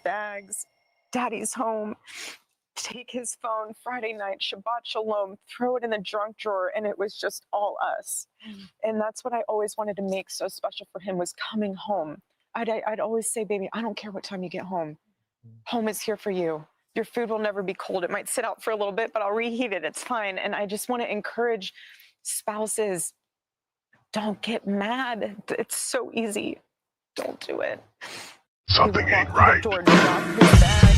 bags. Daddy's home. Take his phone Friday night, Shabbat Shalom, throw it in the junk drawer, and it was just all us. And that's what I always wanted to make so special for him, was coming home. I'd always say, baby, I don't care what time you get home. Home is here for you. Your food will never be cold. It might sit out for a little bit, but I'll reheat it. It's fine. And I just want to encourage spouses, don't get mad. It's so easy. Don't do it. Something ain't right. Door, drop his bag.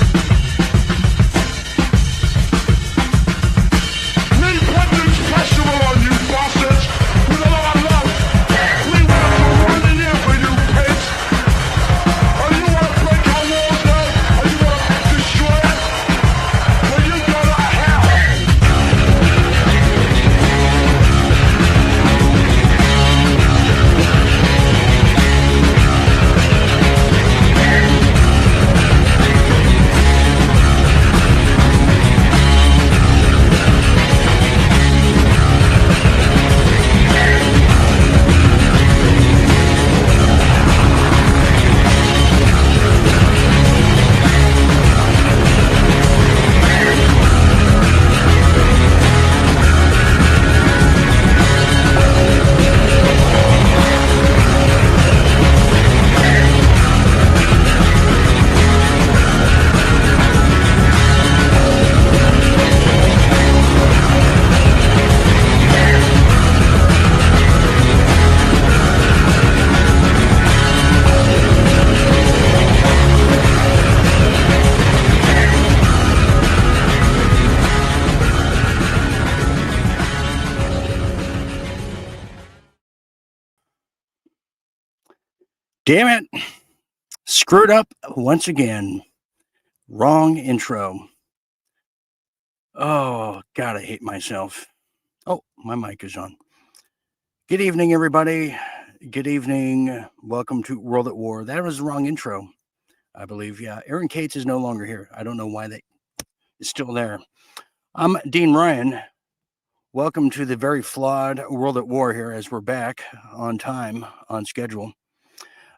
We put this festival on you bastards with a lot of love. We want to run in here for you pigs. Or you want to break our walls down? Or you want to destroy it? Well, you go to hell. Damn it. Screwed up once again. Wrong intro. Oh, God, I hate myself. Oh, my mic is on. Good evening, everybody. Good evening. Welcome to World at War. That was the wrong intro, I believe. Yeah, Aaron Cates is no longer here. I don't know why that is still there. I'm Dean Ryan. Welcome to the very flawed World at War here, as we're back on time, on schedule.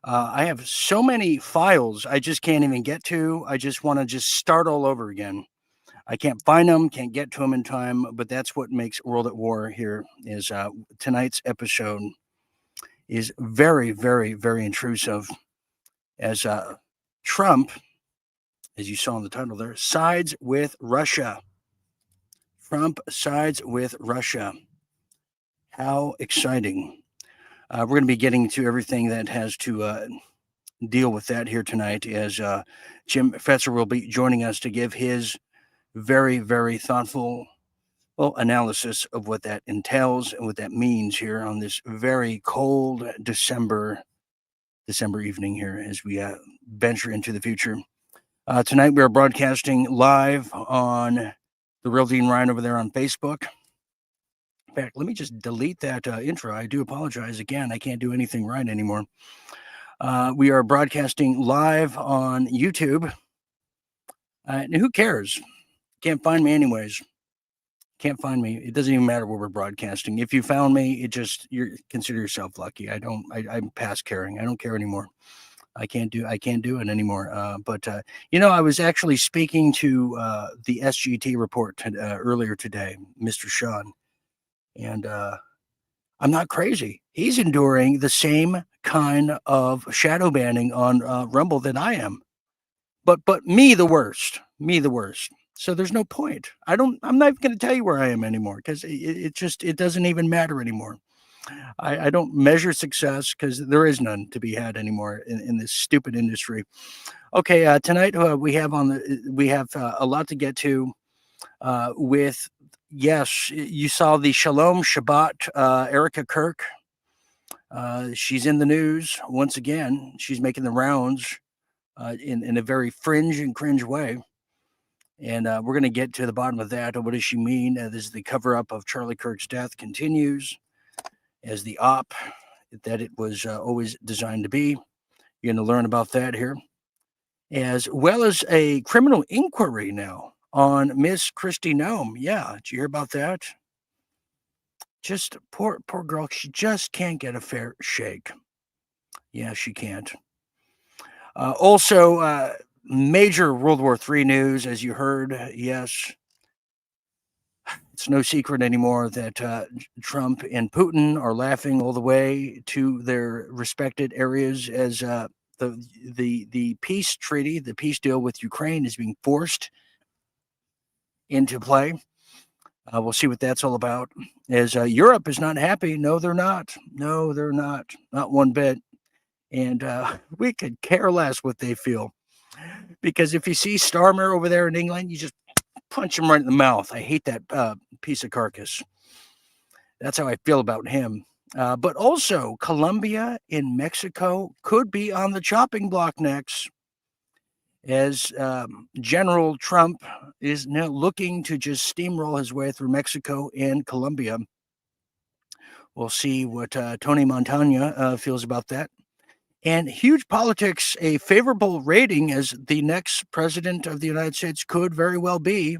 I have so many files I just can't even get to. I just want to just start all over again. I can't find them, can't get to them in time, but that's what makes World at War here. Is tonight's episode is very, very, very intrusive, as Trump, as you saw in the title there, sides with Russia. Trump sides with Russia. How exciting. We're going to be getting to everything that has to deal with that here tonight, as Jim Fetzer will be joining us to give his very, very thoughtful analysis of what that entails and what that means here on this very cold December evening here as we venture into the future. Tonight we are broadcasting live on The Real Dean Ryan over there on Facebook. In fact, let me just delete that intro. I do apologize again. I can't do anything right anymore. We are broadcasting live on YouTube. And who cares? Can't find me anyways. Can't find me. It doesn't even matter where we're broadcasting. If you found me, you consider yourself lucky. I'm past caring. I don't care anymore. I can't do it anymore. But I was actually speaking to the SGT report earlier today, Mr. Sean. And I'm not crazy. He's enduring the same kind of shadow banning on Rumble that I am. But me the worst. So there's no point. I'm not even going to tell you where I am anymore, because it doesn't even matter anymore. I don't measure success because there is none to be had anymore in this stupid industry. Okay, tonight we have a lot to get to with. Yes, you saw the Shalom Shabbat, Erica Kirk. She's in the news once again. She's making the rounds in a very fringe and cringe way. And we're going to get to the bottom of that. What does she mean? This is the cover-up of Charlie Kirk's death continues as the op that it was always designed to be. You're going to learn about that here, as well as a criminal inquiry now on Miss Kristi Noem. Yeah, did you hear about that? Just poor girl. She just can't get a fair shake. Yeah, she can't. Also, major World War III news, as you heard. Yes, it's no secret anymore that Trump and Putin are laughing all the way to their respected areas as the peace treaty, the peace deal with Ukraine is being forced into play. We'll see what that's all about. As Europe is not happy. No, they're not. No, they're not. Not one bit. And we could care less what they feel. Because if you see Starmer over there in England, you just punch him right in the mouth. I hate that piece of carcass. That's how I feel about him. But also, Colombia and Mexico could be on the chopping block next, as General Trump is now looking to just steamroll his way through Mexico and Colombia. We'll see what Tony Montana feels about that. And huge politics, a favorable rating as the next president of the United States could very well be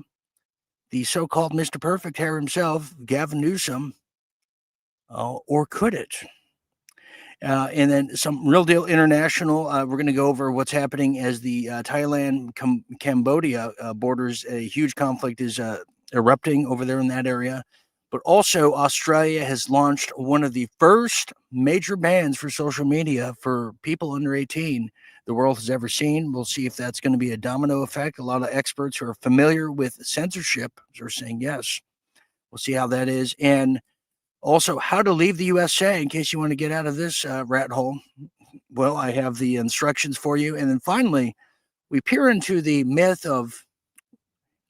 the so-called Mr. Perfect Hair himself, Gavin Newsom, or could it? And then some Real Deal International. We're going to go over what's happening as the Thailand-Cambodia borders. A huge conflict is erupting over there in that area. But also, Australia has launched one of the first major bans for social media for people under 18 the world has ever seen. We'll see if that's going to be a domino effect. A lot of experts who are familiar with censorship are saying yes. We'll see how that is. And also, how to leave the USA in case you want to get out of this rat hole. Well, I have the instructions for you. And then finally, we peer into the myth of,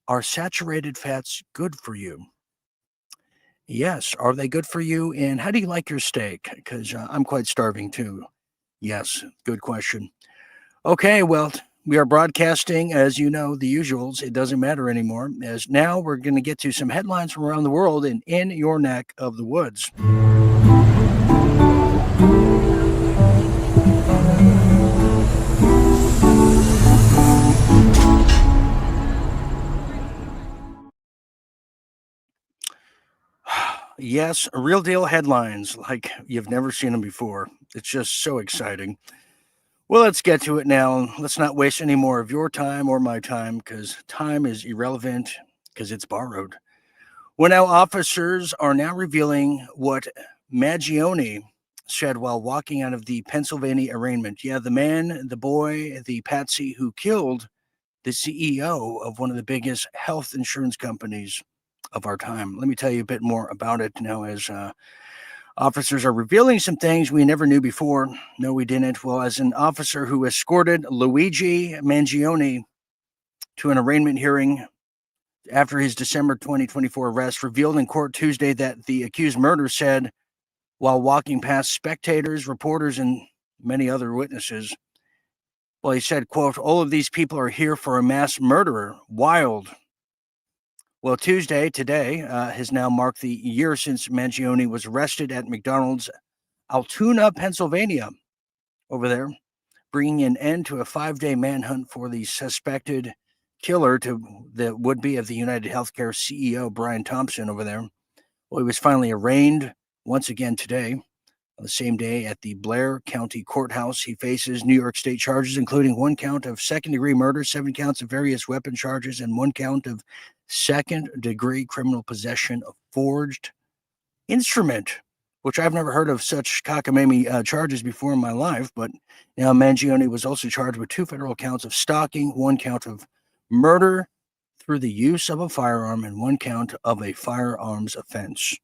are saturated fats good for you? Yes. Are they good for you? And how do you like your steak? Because I'm quite starving too. Yes. Good question. Okay. Well, we are broadcasting, as you know, the usuals. It doesn't matter anymore, as now we're going to get to some headlines from around the world and in your neck of the woods. Yes, real deal headlines like you've never seen them before. It's just so exciting. Well, let's get to it now. Let's not waste any more of your time or my time, because time is irrelevant because it's borrowed. Well, now officers are now revealing what Mangione said while walking out of the Pennsylvania arraignment. Yeah, the man, the boy, the patsy who killed the CEO of one of the biggest health insurance companies of our time. Let me tell you a bit more about it now, as officers are revealing some things we never knew before. No, we didn't. Well, as an officer who escorted Luigi Mangione to an arraignment hearing after his December 2024 arrest, revealed in court Tuesday that the accused murderer said while walking past spectators, reporters, and many other witnesses, well, he said, quote, "All of these people are here for a mass murderer. Wild." Well, Tuesday, today, has now marked the year since Mangione was arrested at McDonald's, Altoona, Pennsylvania, over there, bringing an end to a 5-day manhunt for the suspected killer to the would-be of the United Healthcare CEO, Brian Thompson, over there. Well, he was finally arraigned once again today, on the same day at the Blair County Courthouse. He faces New York State charges, including 1 count of second-degree murder, 7 counts of various weapon charges, and 1 count of second-degree criminal possession of forged instrument, which I've never heard of such cockamamie charges before in my life. But now Mangione was also charged with 2 federal counts of stalking, 1 count of murder through the use of a firearm, and 1 count of a firearms offense.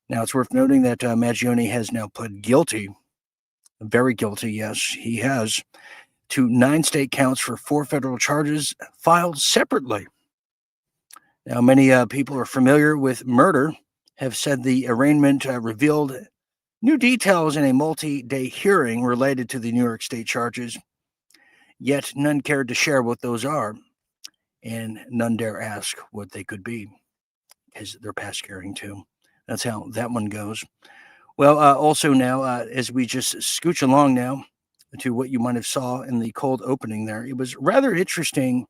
Now, it's worth noting that Mangione has now pled guilty, very guilty, yes, he has, to 9 state counts for 4 federal charges filed separately. Now, many people are familiar with murder, have said the arraignment revealed new details in a multi-day hearing related to the New York State charges, yet none cared to share what those are, and none dare ask what they could be, because they're past caring too. That's how that one goes. Well, also now, as we just scooch along now to what you might have saw in the cold opening there, it was rather interesting,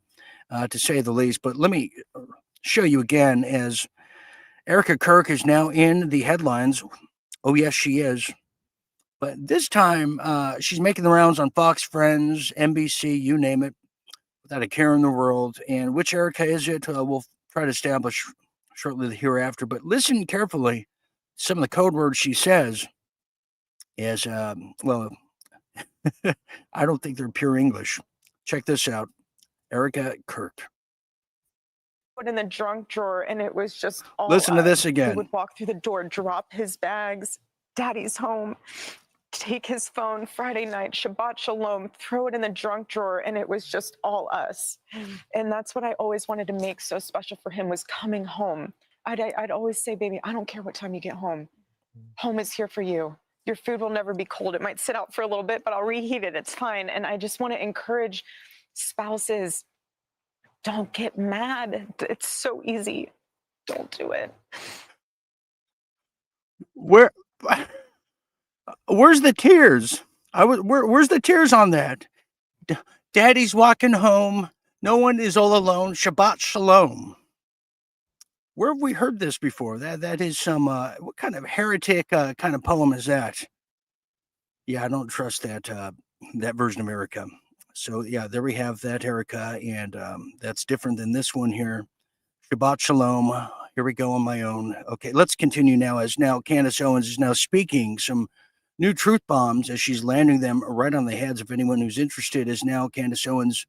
to say the least. But let me show you again, as Erica Kirk is now in the headlines. Oh, yes, she is. But this time, she's making the rounds on Fox, Friends, NBC, you name it. without a care in the world. And which Erica is it? We'll try to establish shortly hereafter. But listen carefully. Some of the code words she says is, well, I don't think they're pure English. Check this out. Erica Kirk. Put in the drunk drawer, and it was just all Listen to this He again. would walk through the door, drop his bags. Daddy's home. Take his phone Friday night, Shabbat Shalom, throw it in the drunk drawer, and it was just all us. And that's what I always wanted to make so special for him, was coming home. I'd always say, baby, I don't care what time you get home. Home is here for you. Your food will never be cold. It might sit out for a little bit, but I'll reheat it. It's fine. And I just want to encourage spouses, don't get mad. It's so easy. Don't do it. Where's the tears? Where's the tears on that? Daddy's walking home. No one is all alone. Shabbat Shalom. Where have we heard this before? That is some what kind of heretic kind of poem is that? Yeah, I don't trust that version of Erica. So yeah, there we have that, Erica, and that's different than this one here. Shabbat Shalom. Here we go on my own. Okay, let's continue now. As now Candace Owens is now speaking some new truth bombs as she's landing them right on the heads of anyone who's interested. Is now Candace Owens,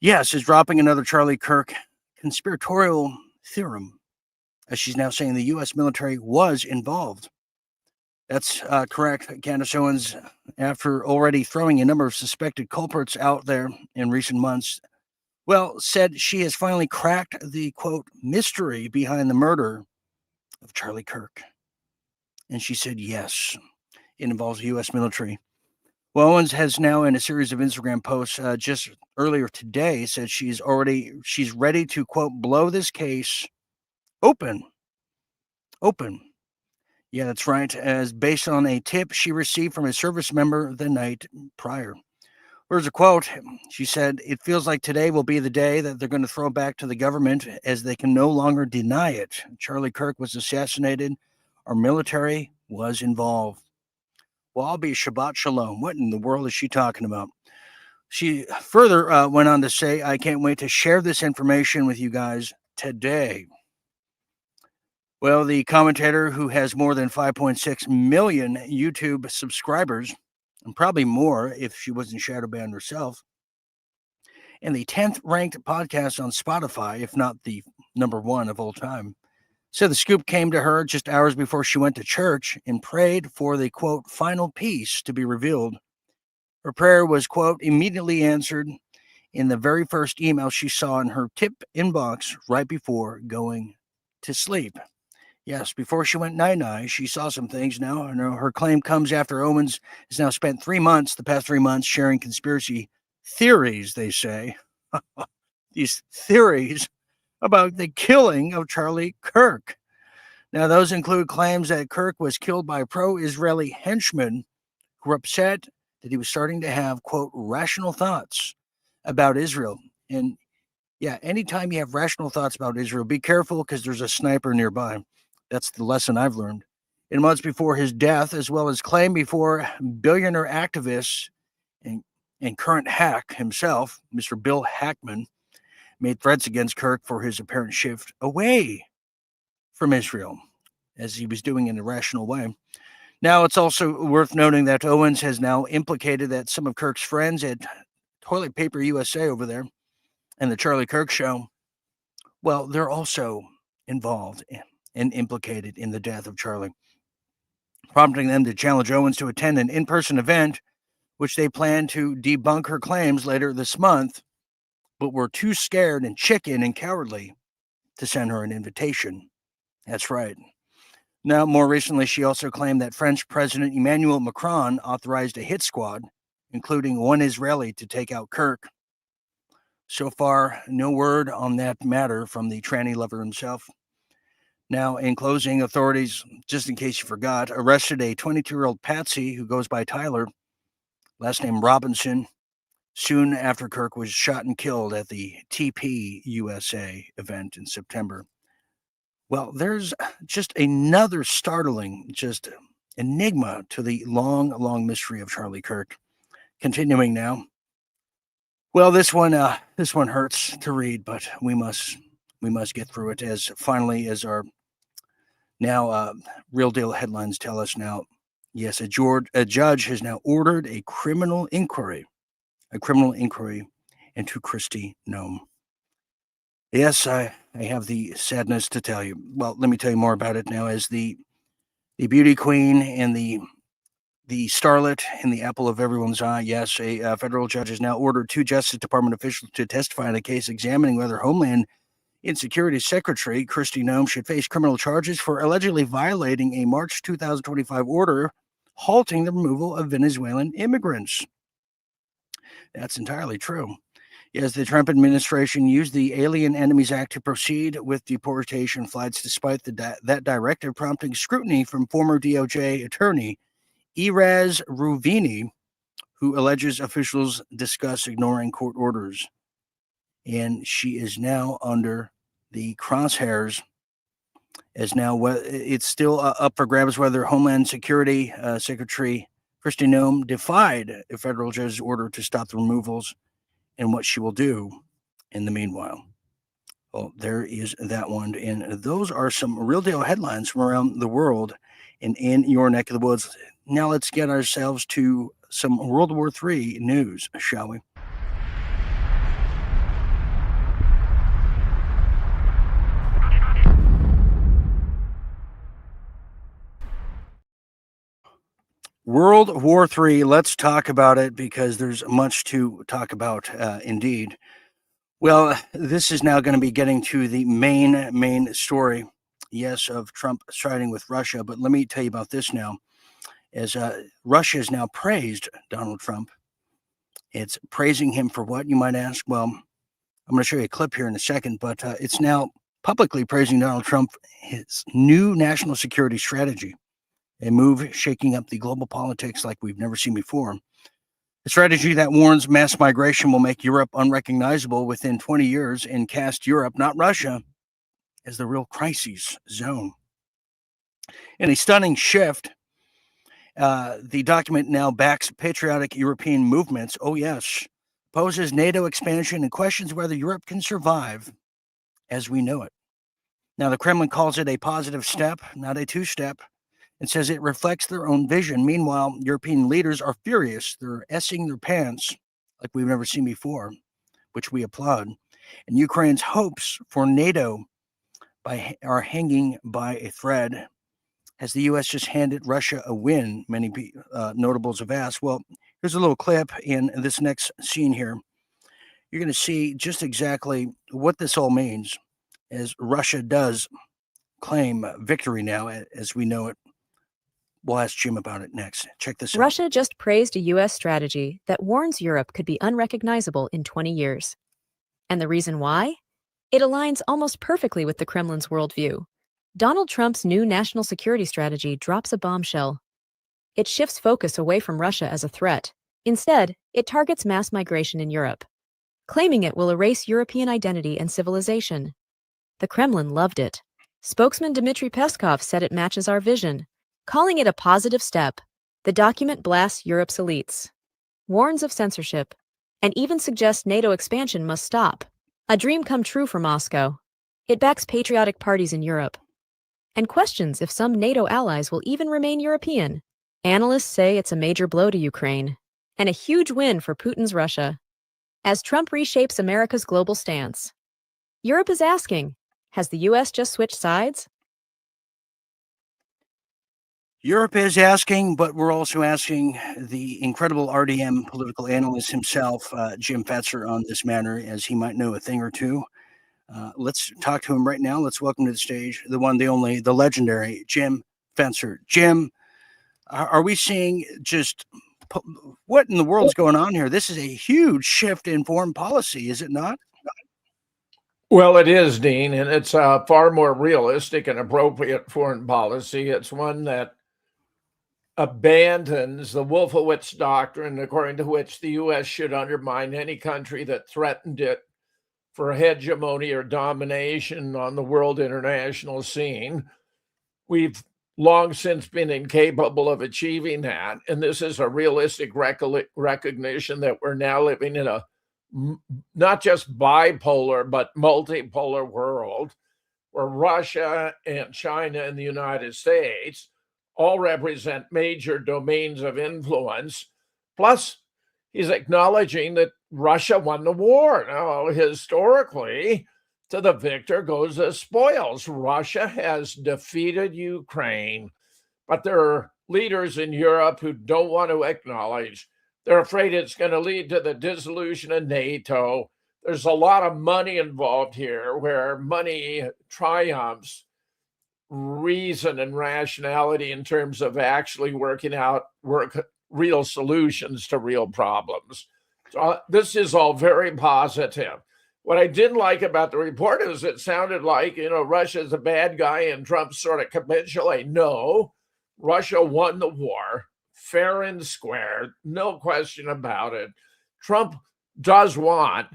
yes, is dropping another Charlie Kirk conspiratorial theorem, as she's now saying the U.S. military was involved. That's correct. Candace Owens, after already throwing a number of suspected culprits out there in recent months, well, said she has finally cracked the, quote, mystery behind the murder of Charlie Kirk. And she said, yes, it involves the U.S. military. Well, Owens has now, in a series of Instagram posts just earlier today, said she's ready to, quote, blow this case open. Yeah, that's right. As based on a tip she received from a service member the night prior. Here's a quote. She said, "It feels like today will be the day that they're going to throw back to the government, as they can no longer deny it. Charlie Kirk was assassinated. Our military was involved." Well, I'll be Shabbat Shalom. What in the world is she talking about? She further went on to say, "I can't wait to share this information with you guys today." Well, the commentator, who has more than 5.6 million YouTube subscribers, and probably more if she wasn't shadow banned herself, and the 10th ranked podcast on Spotify, if not the number one of all time, said the scoop came to her just hours before she went to church and prayed for the, quote, final piece to be revealed. Her prayer was, quote, immediately answered in the very first email she saw in her tip inbox right before going to sleep. Yes, before she went night-night, she saw some things now. And her claim comes after Owens has now spent the past 3 months, sharing conspiracy theories, they say. These theories about the killing of Charlie Kirk. Now, those include claims that Kirk was killed by pro-Israeli henchmen who were upset that he was starting to have, quote, rational thoughts about Israel. And yeah, anytime you have rational thoughts about Israel, be careful, because there's a sniper nearby. That's the lesson I've learned. In months before his death, as well as claim before billionaire activists and current hack himself, Mr. Bill Hackman, made threats against Kirk for his apparent shift away from Israel, as he was doing in a rational way. Now, it's also worth noting that Owens has now implicated that some of Kirk's friends at Toilet Paper USA over there and the Charlie Kirk Show, well, they're also involved and implicated in the death of Charlie, prompting them to challenge Owens to attend an in-person event, which they plan to debunk her claims later this month, but were too scared and chicken and cowardly to send her an invitation. That's right. Now, more recently, she also claimed that French President Emmanuel Macron authorized a hit squad, including one Israeli, to take out Kirk. So far, no word on that matter from the tranny lover himself. Now, in closing, authorities, just in case you forgot, arrested a 22-year-old Patsy who goes by Tyler, last name Robinson, soon after Kirk was shot and killed at the TP USA event in September. Well, there's just another startling, just enigma to the long, long mystery of Charlie Kirk. Continuing now. Well, this one hurts to read, but we must get through it. As finally, as our now real deal headlines tell us now, yes, a judge has now ordered a criminal inquiry into Kristi Noem. Yes, I have the sadness to tell you. Well, let me tell you more about it now. As the beauty queen and the starlet and the apple of everyone's eye, yes, a federal judge has now ordered 2 Justice Department officials to testify in a case examining whether Homeland Insecurity Secretary Kristi Noem should face criminal charges for allegedly violating a March 2025 order halting the removal of Venezuelan immigrants. That's entirely true. Yes, the Trump administration used the Alien Enemies Act to proceed with deportation flights despite that directive prompting scrutiny from former DOJ attorney Iraz Ruvini, who alleges officials discuss ignoring court orders. And she is now under the crosshairs, as now it's still up for grabs whether Homeland Security Secretary Kristi Noem defied a federal judge's order to stop the removals and what she will do in the meanwhile. Well, there is that one. And those are some real deal headlines from around the world and in your neck of the woods. Now let's get ourselves to some World War III news, shall we? World War III, let's talk about it because there's much to talk about indeed. Well, this is now going to be getting to the main story, yes, of Trump siding with Russia. But let me tell you about this now. As Russia has now praised Donald Trump. It's praising him for what, you might ask? Well, I'm going to show you a clip here in a second, but it's now publicly praising Donald Trump, his new national security strategy, a move shaking up the global politics like we've never seen before. A strategy that warns mass migration will make Europe unrecognizable within 20 years and cast Europe, not Russia, as the real crisis zone. In a stunning shift, the document now backs patriotic European movements. Oh, yes. Poses NATO expansion and questions whether Europe can survive as we know it. Now, the Kremlin calls it a positive step, not a two-step, and says it reflects their own vision. Meanwhile, European leaders are furious. They're essing their pants like we've never seen before, which we applaud. And Ukraine's hopes for NATO are hanging by a thread. Has the U.S. just handed Russia a win? Many notables have asked. Well, here's a little clip in this next scene here. You're going to see just exactly what this all means as Russia does claim victory now, as we know it. We'll ask Jim about it next. Check this out. Russia just praised a U.S. strategy that warns Europe could be unrecognizable in 20 years. And the reason why? It aligns almost perfectly with the Kremlin's worldview. Donald Trump's new national security strategy drops a bombshell. It shifts focus away from Russia as a threat. Instead, it targets mass migration in Europe, claiming it will erase European identity and civilization. The Kremlin loved it. Spokesman Dmitry Peskov said it matches our vision, calling it a positive step. The document blasts Europe's elites, warns of censorship, and even suggests NATO expansion must stop. A dream come true for Moscow. It backs patriotic parties in Europe, and questions if some NATO allies will even remain European. Analysts say it's a major blow to Ukraine, and a huge win for Putin's Russia. As Trump reshapes America's global stance, Europe is asking, has the U.S. just switched sides? Europe is asking, but we're also asking the incredible RDM political analyst himself, Jim Fetzer, on this matter, as he might know a thing or two. Let's talk to him right now. Let's welcome to the stage the one, the only, the legendary Jim Fetzer. Jim, are we seeing just what in the world's going on here? This is a huge shift in foreign policy, is it not? Well, it is, Dean, and it's a far more realistic and appropriate foreign policy. It's one that abandons the Wolfowitz doctrine, according to which the U.S. should undermine any country that threatened it for hegemony or domination on the world international scene. We've long since been incapable of achieving that, and this is a realistic recognition that we're now living in a not just bipolar, but multipolar world where Russia and China and the United States all represent major domains of influence. Plus, he's acknowledging that Russia won the war. Now, historically, to the victor goes the spoils. Russia has defeated Ukraine, but there are leaders in Europe who don't want to acknowledge. They're afraid it's going to lead to the dissolution of NATO. There's a lot of money involved here where money triumphs reason and rationality in terms of actually working out real solutions to real problems. So this is all very positive. What I didn't like about the report is it sounded like, Russia's a bad guy and Trump's sort of capitulate. No, Russia won the war, fair and square, no question about it. Trump does want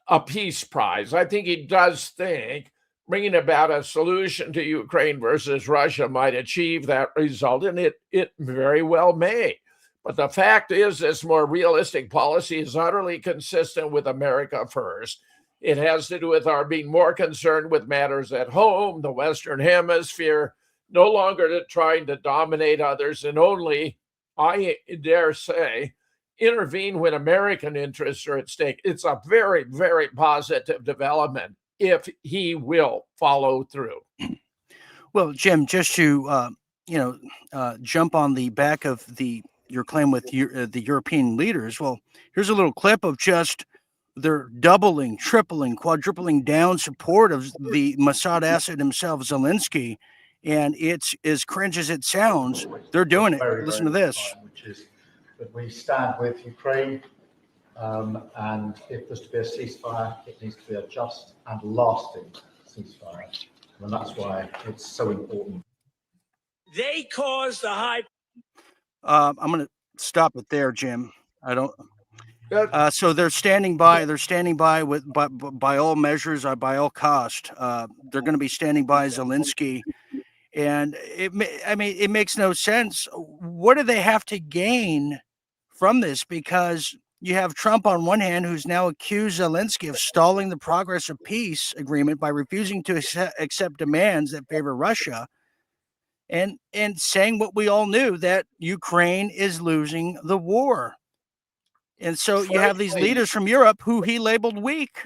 a peace prize. I think he does think bringing about a solution to Ukraine versus Russia might achieve that result, and it very well may. But the fact is, this more realistic policy is utterly consistent with America first. It has to do with our being more concerned with matters at home, the Western Hemisphere, no longer trying to dominate others, and only, I dare say, intervene when American interests are at stake. It's a very, very positive development if he will follow through. Well, Jim, just to jump on the back of your claim with the European leaders. Well, here's a little clip of just their doubling, tripling, quadrupling down support of the Mossad asset himself, Zelensky, and it's as cringe as it sounds. They're doing it. Listen to this. Which is that we stand with Ukraine, and if there's to be a ceasefire, it needs to be a just and lasting ceasefire, and that's why it's so important. They caused the high. I'm going to stop it there, Jim. I don't. So they're standing by. They're standing by by all measures, by all cost. They're going to be standing by Zelensky, and it makes no sense. What do they have to gain from this? Because you have Trump on one hand, who's now accused Zelensky of stalling the progress of peace agreement by refusing to accept demands that favor Russia, and saying what we all knew, that Ukraine is losing the war. And so you have these leaders from Europe who he labeled weak.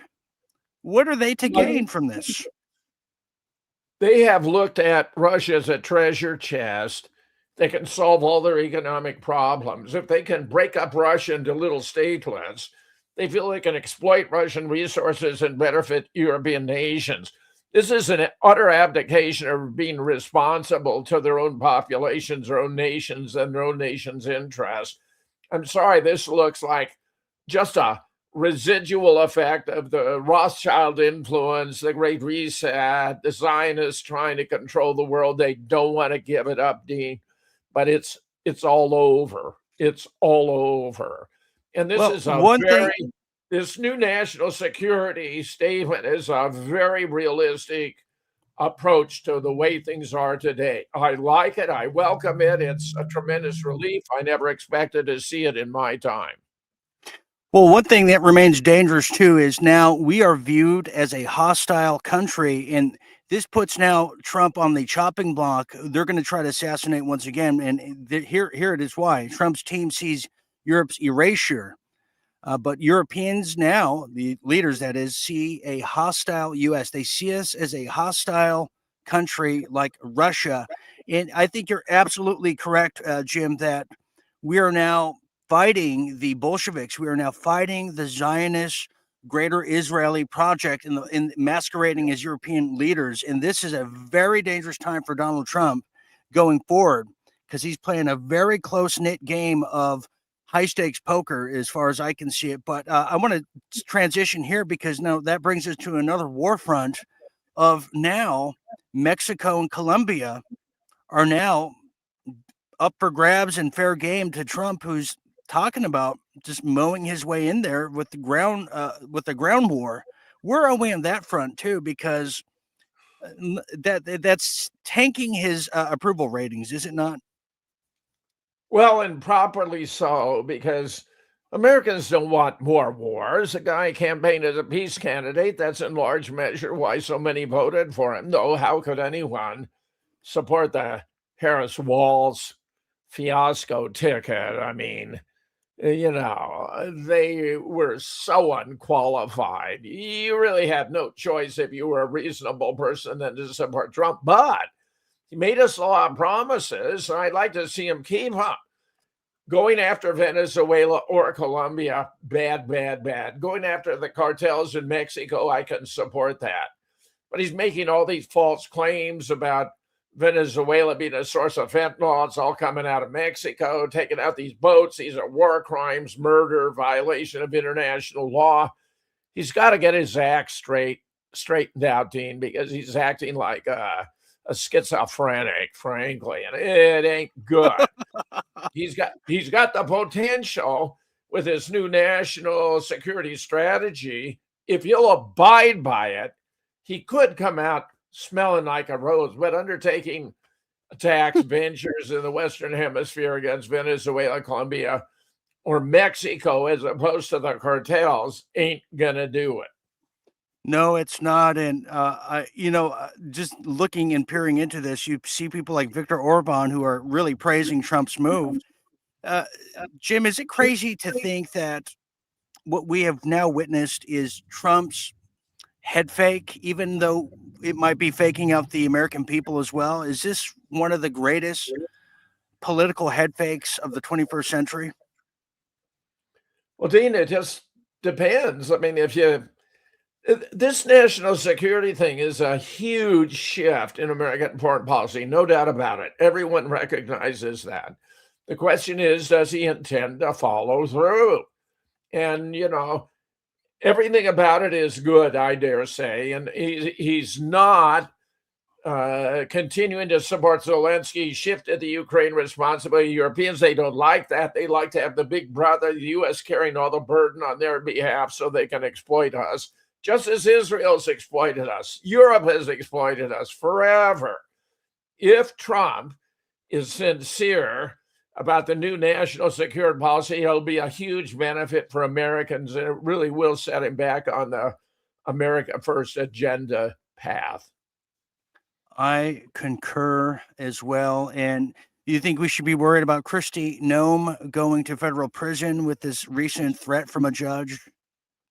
What are they to gain from this? They have looked at Russia as a treasure chest. They can solve all their economic problems. If they can break up Russia into little statelets, they feel they can exploit Russian resources and benefit European nations. This is an utter abdication of being responsible to their own populations, their own nations, and their own nation's interests. I'm sorry, this looks like just a residual effect of the Rothschild influence, the Great Reset, the Zionists trying to control the world. They don't want to give it up, Dean, but it's all over. It's all over. And this this new national security statement is a very realistic approach to the way things are today. I like it. I welcome it. It's a tremendous relief. I never expected to see it in my time. Well, one thing that remains dangerous too is now we are viewed as a hostile country, and this puts now Trump on the chopping block. They're going to try to assassinate once again, and here it is why. Trump's team sees Europe's erasure. But Europeans now, the leaders that is, see a hostile U.S. They see us as a hostile country like Russia. And I think you're absolutely correct, Jim, that we are now fighting the Bolsheviks. We are now fighting the Zionist Greater Israeli Project in masquerading as European leaders. And this is a very dangerous time for Donald Trump going forward, because he's playing a very close-knit game of high-stakes poker as far as I can see it. But I want to transition here because now that brings us to another war front of now Mexico and Colombia are now up for grabs and fair game to Trump, who's talking about just mowing his way in there with the ground war. Where are we on that front too? Because that's tanking his approval ratings, is it not? Well, and properly so, because Americans don't want more wars. A guy campaigned as a peace candidate. That's in large measure why so many voted for him. Though, how could anyone support the Harris Walz fiasco ticket? I mean, they were so unqualified. You really had no choice if you were a reasonable person than to support Trump. But he made us a lot of promises, and I'd like to see him keep them. Going after Venezuela or Colombia, bad, bad, bad. Going after the cartels in Mexico, I can support that. But he's making all these false claims about Venezuela being a source of fentanyl. It's all coming out of Mexico, taking out these boats. These are war crimes, murder, violation of international law. He's got to get his act straightened out, Dean, because he's acting like a schizophrenic, frankly, and it ain't good. He's got the potential with his new national security strategy. If you'll abide by it, he could come out smelling like a rose, but undertaking attacks, ventures in the Western Hemisphere against Venezuela, Colombia, or Mexico, as opposed to the cartels, ain't gonna do it. No, it's not. And, just looking and peering into this, you see people like Viktor Orban who are really praising Trump's move. Jim, is it crazy to think that what we have now witnessed is Trump's head fake, even though it might be faking out the American people as well? Is this one of the greatest political head fakes of the 21st century? Well, Dean, it just depends. I mean, this national security thing is a huge shift in American foreign policy, no doubt about it. Everyone recognizes that. The question is, does he intend to follow through? And, everything about it is good, I dare say. And he's not continuing to support Zelensky, shifted the Ukraine responsibility. Europeans, they don't like that. They like to have the big brother, the U.S., carrying all the burden on their behalf so they can exploit us. Just as Israel's exploited us, Europe has exploited us forever. If Trump is sincere about the new national security policy, it'll be a huge benefit for Americans, and it really will set him back on the America First agenda path. I concur as well. And you think we should be worried about Kristi Noem going to federal prison with this recent threat from a judge?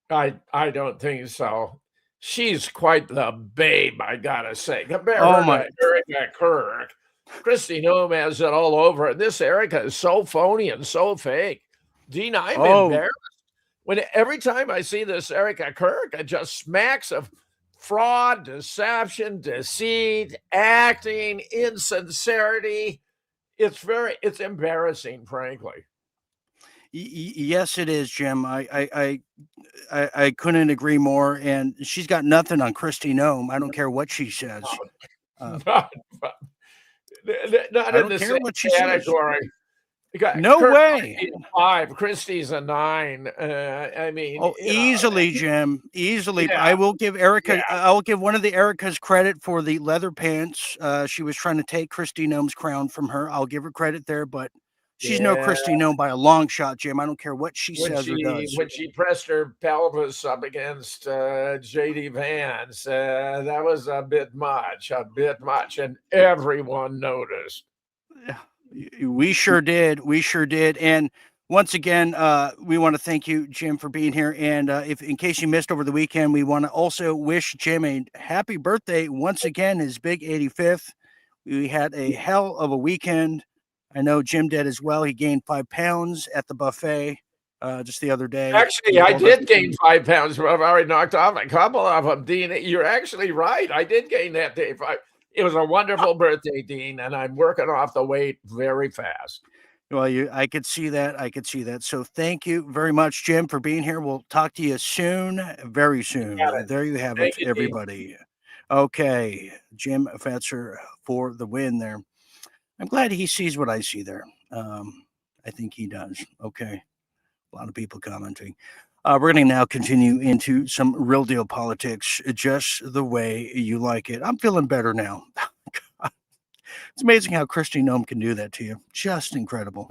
I don't think so. She's quite the babe, I gotta say. Compare Oh her my! to Erica Kirk. Kristi Noem has it all over. This Erica is so phony and so fake. Dean, I'm embarrassed. Every time I see this Erica Kirk, it just smacks of fraud, deception, deceit, acting, insincerity. It's embarrassing, frankly. Yes, it is, Jim. I couldn't agree more. And she's got nothing on Kristi Noem. I don't care what she says. Not I in don't the care same what she says. category. No Kirk way. might be a 5, Kristi's a 9. I mean, Oh, easily, Jim. Easily. Yeah. I will give Erica. Yeah. I will give one of the Ericas credit for the leather pants. She was trying to take Kristi Noem's crown from her. I'll give her credit there, but she's no Kristi Noem by a long shot, Jim. I don't care what she says or does. When she pressed her pelvis up against J.D. Vance, that was a bit much, and everyone noticed. We sure did. And once again, we want to thank you, Jim, for being here. And if in case you missed over the weekend, we want to also wish Jim a happy birthday once again, his big 85th. We had a hell of a weekend. I know Jim did as well. He gained 5 pounds at the buffet just the other day. Actually, I did gain 5 pounds, but I've already knocked off a couple of them, Dean. You're actually right. I did gain that day 5. It was a wonderful birthday, Dean, and I'm working off the weight very fast. Well, I could see that. So thank you very much, Jim, for being here. We'll talk to you soon, very soon. There you have it, everybody. Dean. Okay, Jim Fetzer for the win there. I'm glad he sees what I see there. I think he does. Okay. A lot of people commenting. We're going to now continue into some real deal politics, just the way you like it. I'm feeling better now. It's amazing how Kristi Noem can do that to you. Just incredible.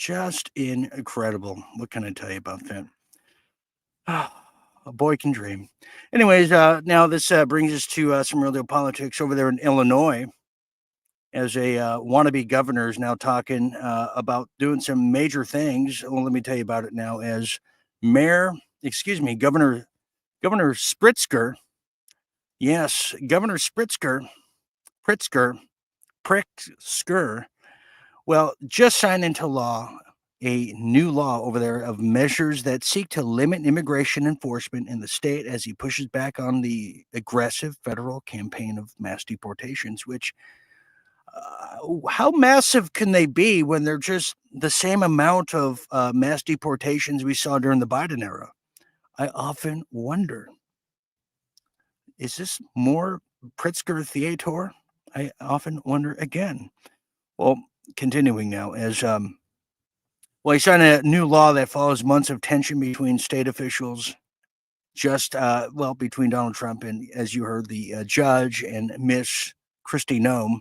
Just incredible. What can I tell you about that? A boy can dream. Anyways, now this brings us to some real deal politics over there in Illinois. As a wannabe governor is now talking about doing some major things. Well, let me tell you about it now. As Governor Spritzker. Yes, Governor Pritzker, well, just signed into law a new law over there of measures that seek to limit immigration enforcement in the state as he pushes back on the aggressive federal campaign of mass deportations, which how massive can they be when they're just the same amount of mass deportations we saw during the Biden era? I often wonder, is this more Pritzker theater? I often wonder again. Well, continuing now, as he signed a new law that follows months of tension between state officials, just between Donald Trump and, as you heard, the judge and Miss Kristi Noem.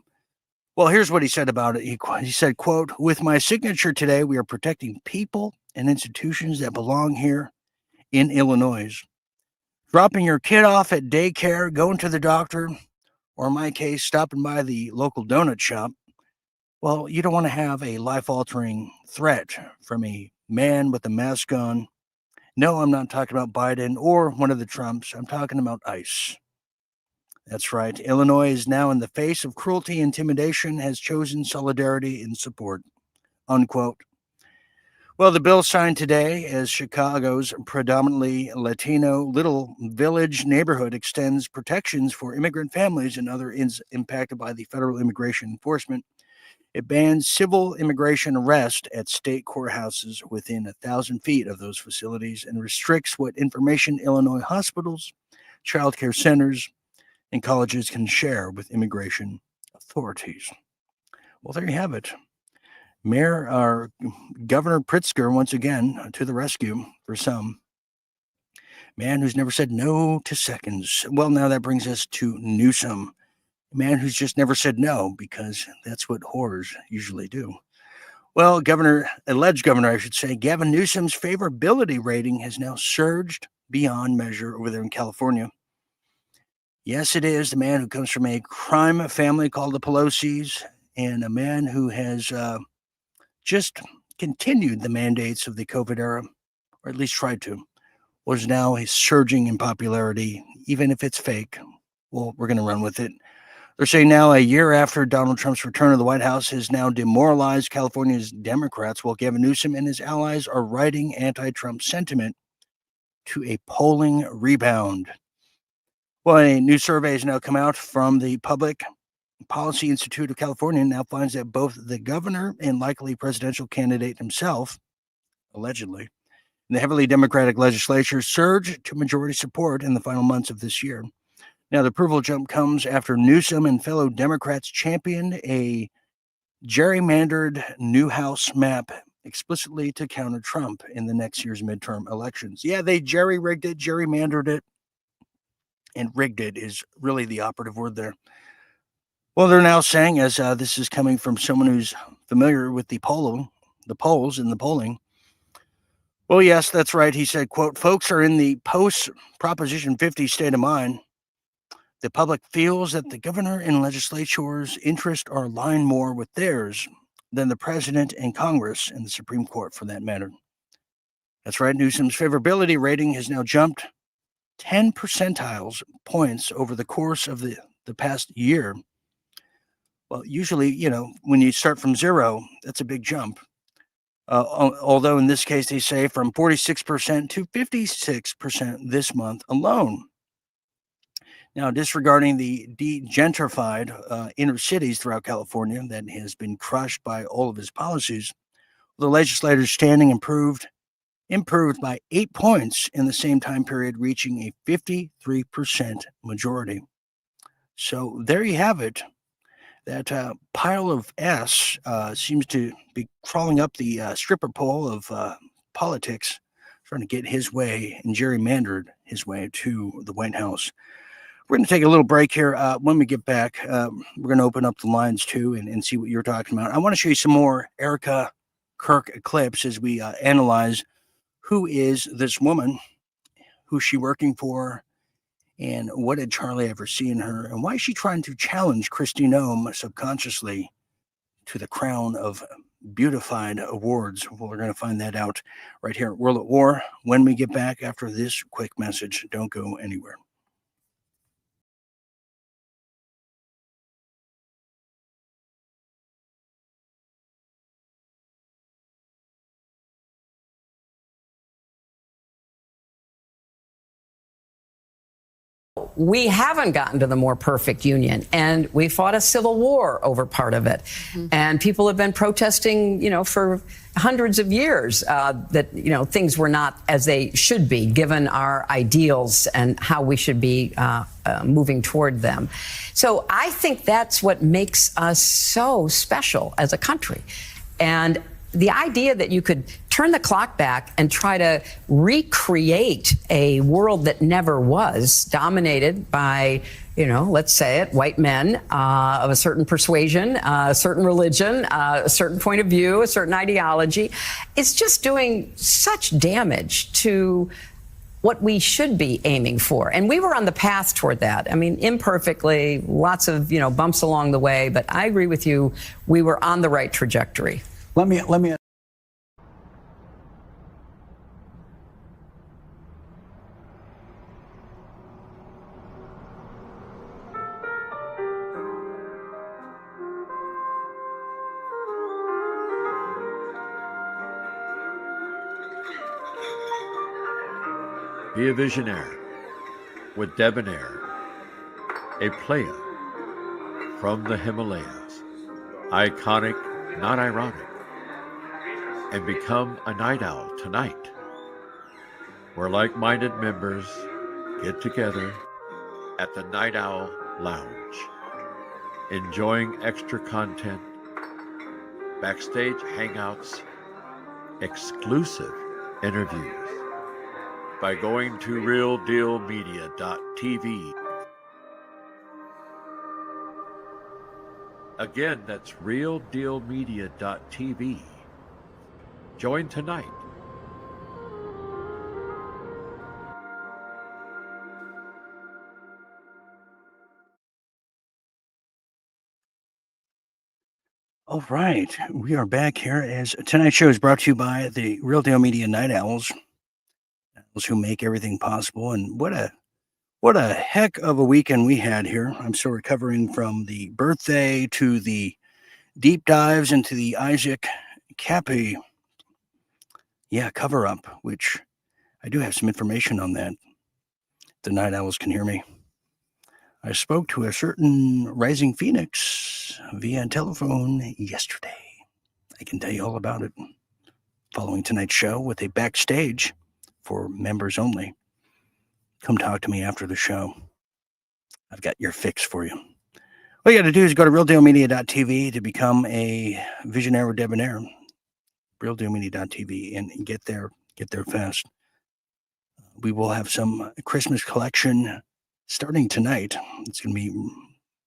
Well, here's what he said about it. He said, quote, "With my signature today, we are protecting people and institutions that belong here in Illinois. Dropping your kid off at daycare, going to the doctor, or in my case, stopping by the local donut shop. Well, you don't want to have a life-altering threat from a man with a mask on. No, I'm not talking about Biden or one of the Trumps. I'm talking about ICE. That's right. Illinois is now in the face of cruelty, intimidation, has chosen solidarity and support." Unquote. Well, the bill signed today as Chicago's predominantly Latino Little Village neighborhood extends protections for immigrant families and others impacted by the federal immigration enforcement. It bans civil immigration arrest at state courthouses within 1,000 feet of those facilities and restricts what information Illinois hospitals, child care centers, and colleges can share with immigration authorities. Well, there you have it. Governor Pritzker, once again, to the rescue for some. Man who's never said no to seconds. Well, now that brings us to Newsom. A man who's just never said no, because that's what whores usually do. Well, alleged governor, I should say, Gavin Newsom's favorability rating has now surged beyond measure over there in California. Yes, it is the man who comes from a crime family called the Pelosi's, and a man who has just continued the mandates of the COVID era, or at least tried to, was now surging in popularity, even if it's fake. Well, we're going to run with it. They're saying now, a year after Donald Trump's return to the White House has now demoralized California's Democrats, while Gavin Newsom and his allies are riding anti-Trump sentiment to a polling rebound. Well, a new survey has now come out from the Public Policy Institute of California, now finds that both the governor and likely presidential candidate himself, allegedly, in the heavily Democratic legislature surged to majority support in the final months of this year. Now, the approval jump comes after Newsom and fellow Democrats championed a gerrymandered new House map explicitly to counter Trump in the next year's midterm elections. Yeah, they jerry-rigged it, gerrymandered it, and rigged it is really the operative word there. Well, they're now saying, as this is coming from someone who's familiar with the polls and the polling. Well, yes, that's right. He said, quote, "Folks are in the post-Proposition 50 state of mind. The public feels that the governor and legislature's interests are aligned more with theirs than the president and Congress and the Supreme Court, for that matter." That's right. Newsom's favorability rating has now jumped 10 percentiles points over the course of the past year. Well, usually, when you start from zero, that's a big jump. Although in this case, they say from 46% to 56% this month alone. Now, disregarding the de-gentrified inner cities throughout California that has been crushed by all of his policies, the legislator's standing improved by 8 points in the same time period, reaching a 53% majority. So there you have it. That pile of S seems to be crawling up the stripper pole of politics, trying to get his way and gerrymandered his way to the White House. We're going to take a little break here. When we get back, we're going to open up the lines too and see what you're talking about. I want to show you some more Erica Kirk Eclipse as we analyze who is this woman, who's she working for, and what did Charlie ever see in her, and why is she trying to challenge Kristi Noem subconsciously to the crown of beautified awards. Well, we're going to find that out right here at World at War when we get back after this quick message. Don't go anywhere. We haven't gotten to the more perfect union, and we fought a civil war over part of it. And people have been protesting, for hundreds of years that, things were not as they should be, given our ideals and how we should be moving toward them. So I think that's what makes us so special as a country. And the idea that you could turn the clock back and try to recreate a world that never was, dominated by, let's say it, white men of a certain persuasion, a certain religion, a certain point of view, a certain ideology, is just doing such damage to what we should be aiming for. And we were on the path toward that. I mean, imperfectly, lots of, bumps along the way, but I agree with you, we were on the right trajectory. Let me. Be a visionary with Debonair, a player from the Himalayas, iconic, not ironic, and become a night owl tonight, where like-minded members get together at the Night Owl Lounge, enjoying extra content, backstage hangouts, exclusive interviews, by going to RealDealMedia.tv. Again, that's RealDealMedia.tv. Join tonight. All right, we are back here as tonight's show is brought to you by the Real Deal Media Night Owls, who make everything possible. And what a heck of a weekend we had here. I'm still recovering from the birthday to the deep dives into the Isaac Cappy cover up, which I do have some information on that. The Night Owls can hear me. I spoke to a certain Rising Phoenix via telephone yesterday. I can tell you all about it following tonight's show with a backstage for members only. Come talk to me after the show. I've got your fix for you. All you got to do is go to RealDealMedia.tv to become a visionary debonair. RealDealMedia.tv and get there fast. We will have some Christmas collection starting tonight. It's going to be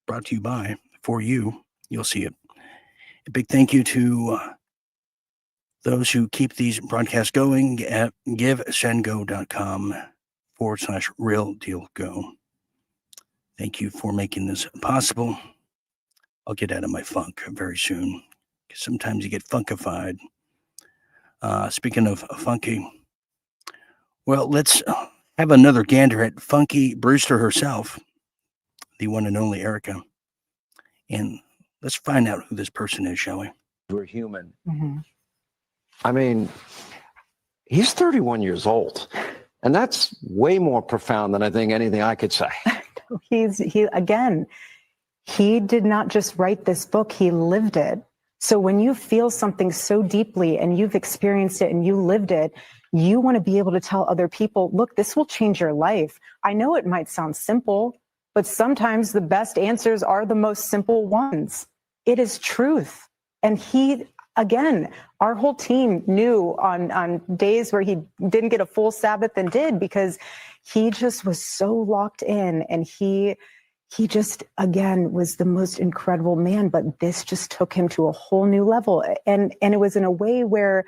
brought to you by, for you. You'll see it. A big thank you to those who keep these broadcasts going at givesendgo.com/realdealgo. Thank you for making this possible. I'll get out of my funk very soon, because sometimes you get funkified. Speaking of funky, well, let's have another gander at Funky Brewster herself, the one and only Erica. And let's find out who this person is, shall we? We're human. Mm-hmm. I mean, he's 31 years old, and that's way more profound than I think anything I could say. He did not just write this book, he lived it. So when you feel something so deeply and you've experienced it and you lived it, you want to be able to tell other people, look, this will change your life. I know it might sound simple, but sometimes the best answers are the most simple ones. It is truth. And he, again, our whole team knew on days where he didn't get a full Sabbath and did, because he just was so locked in, and he he just, again, was the most incredible man, but this just took him to a whole new level. And it was in a way where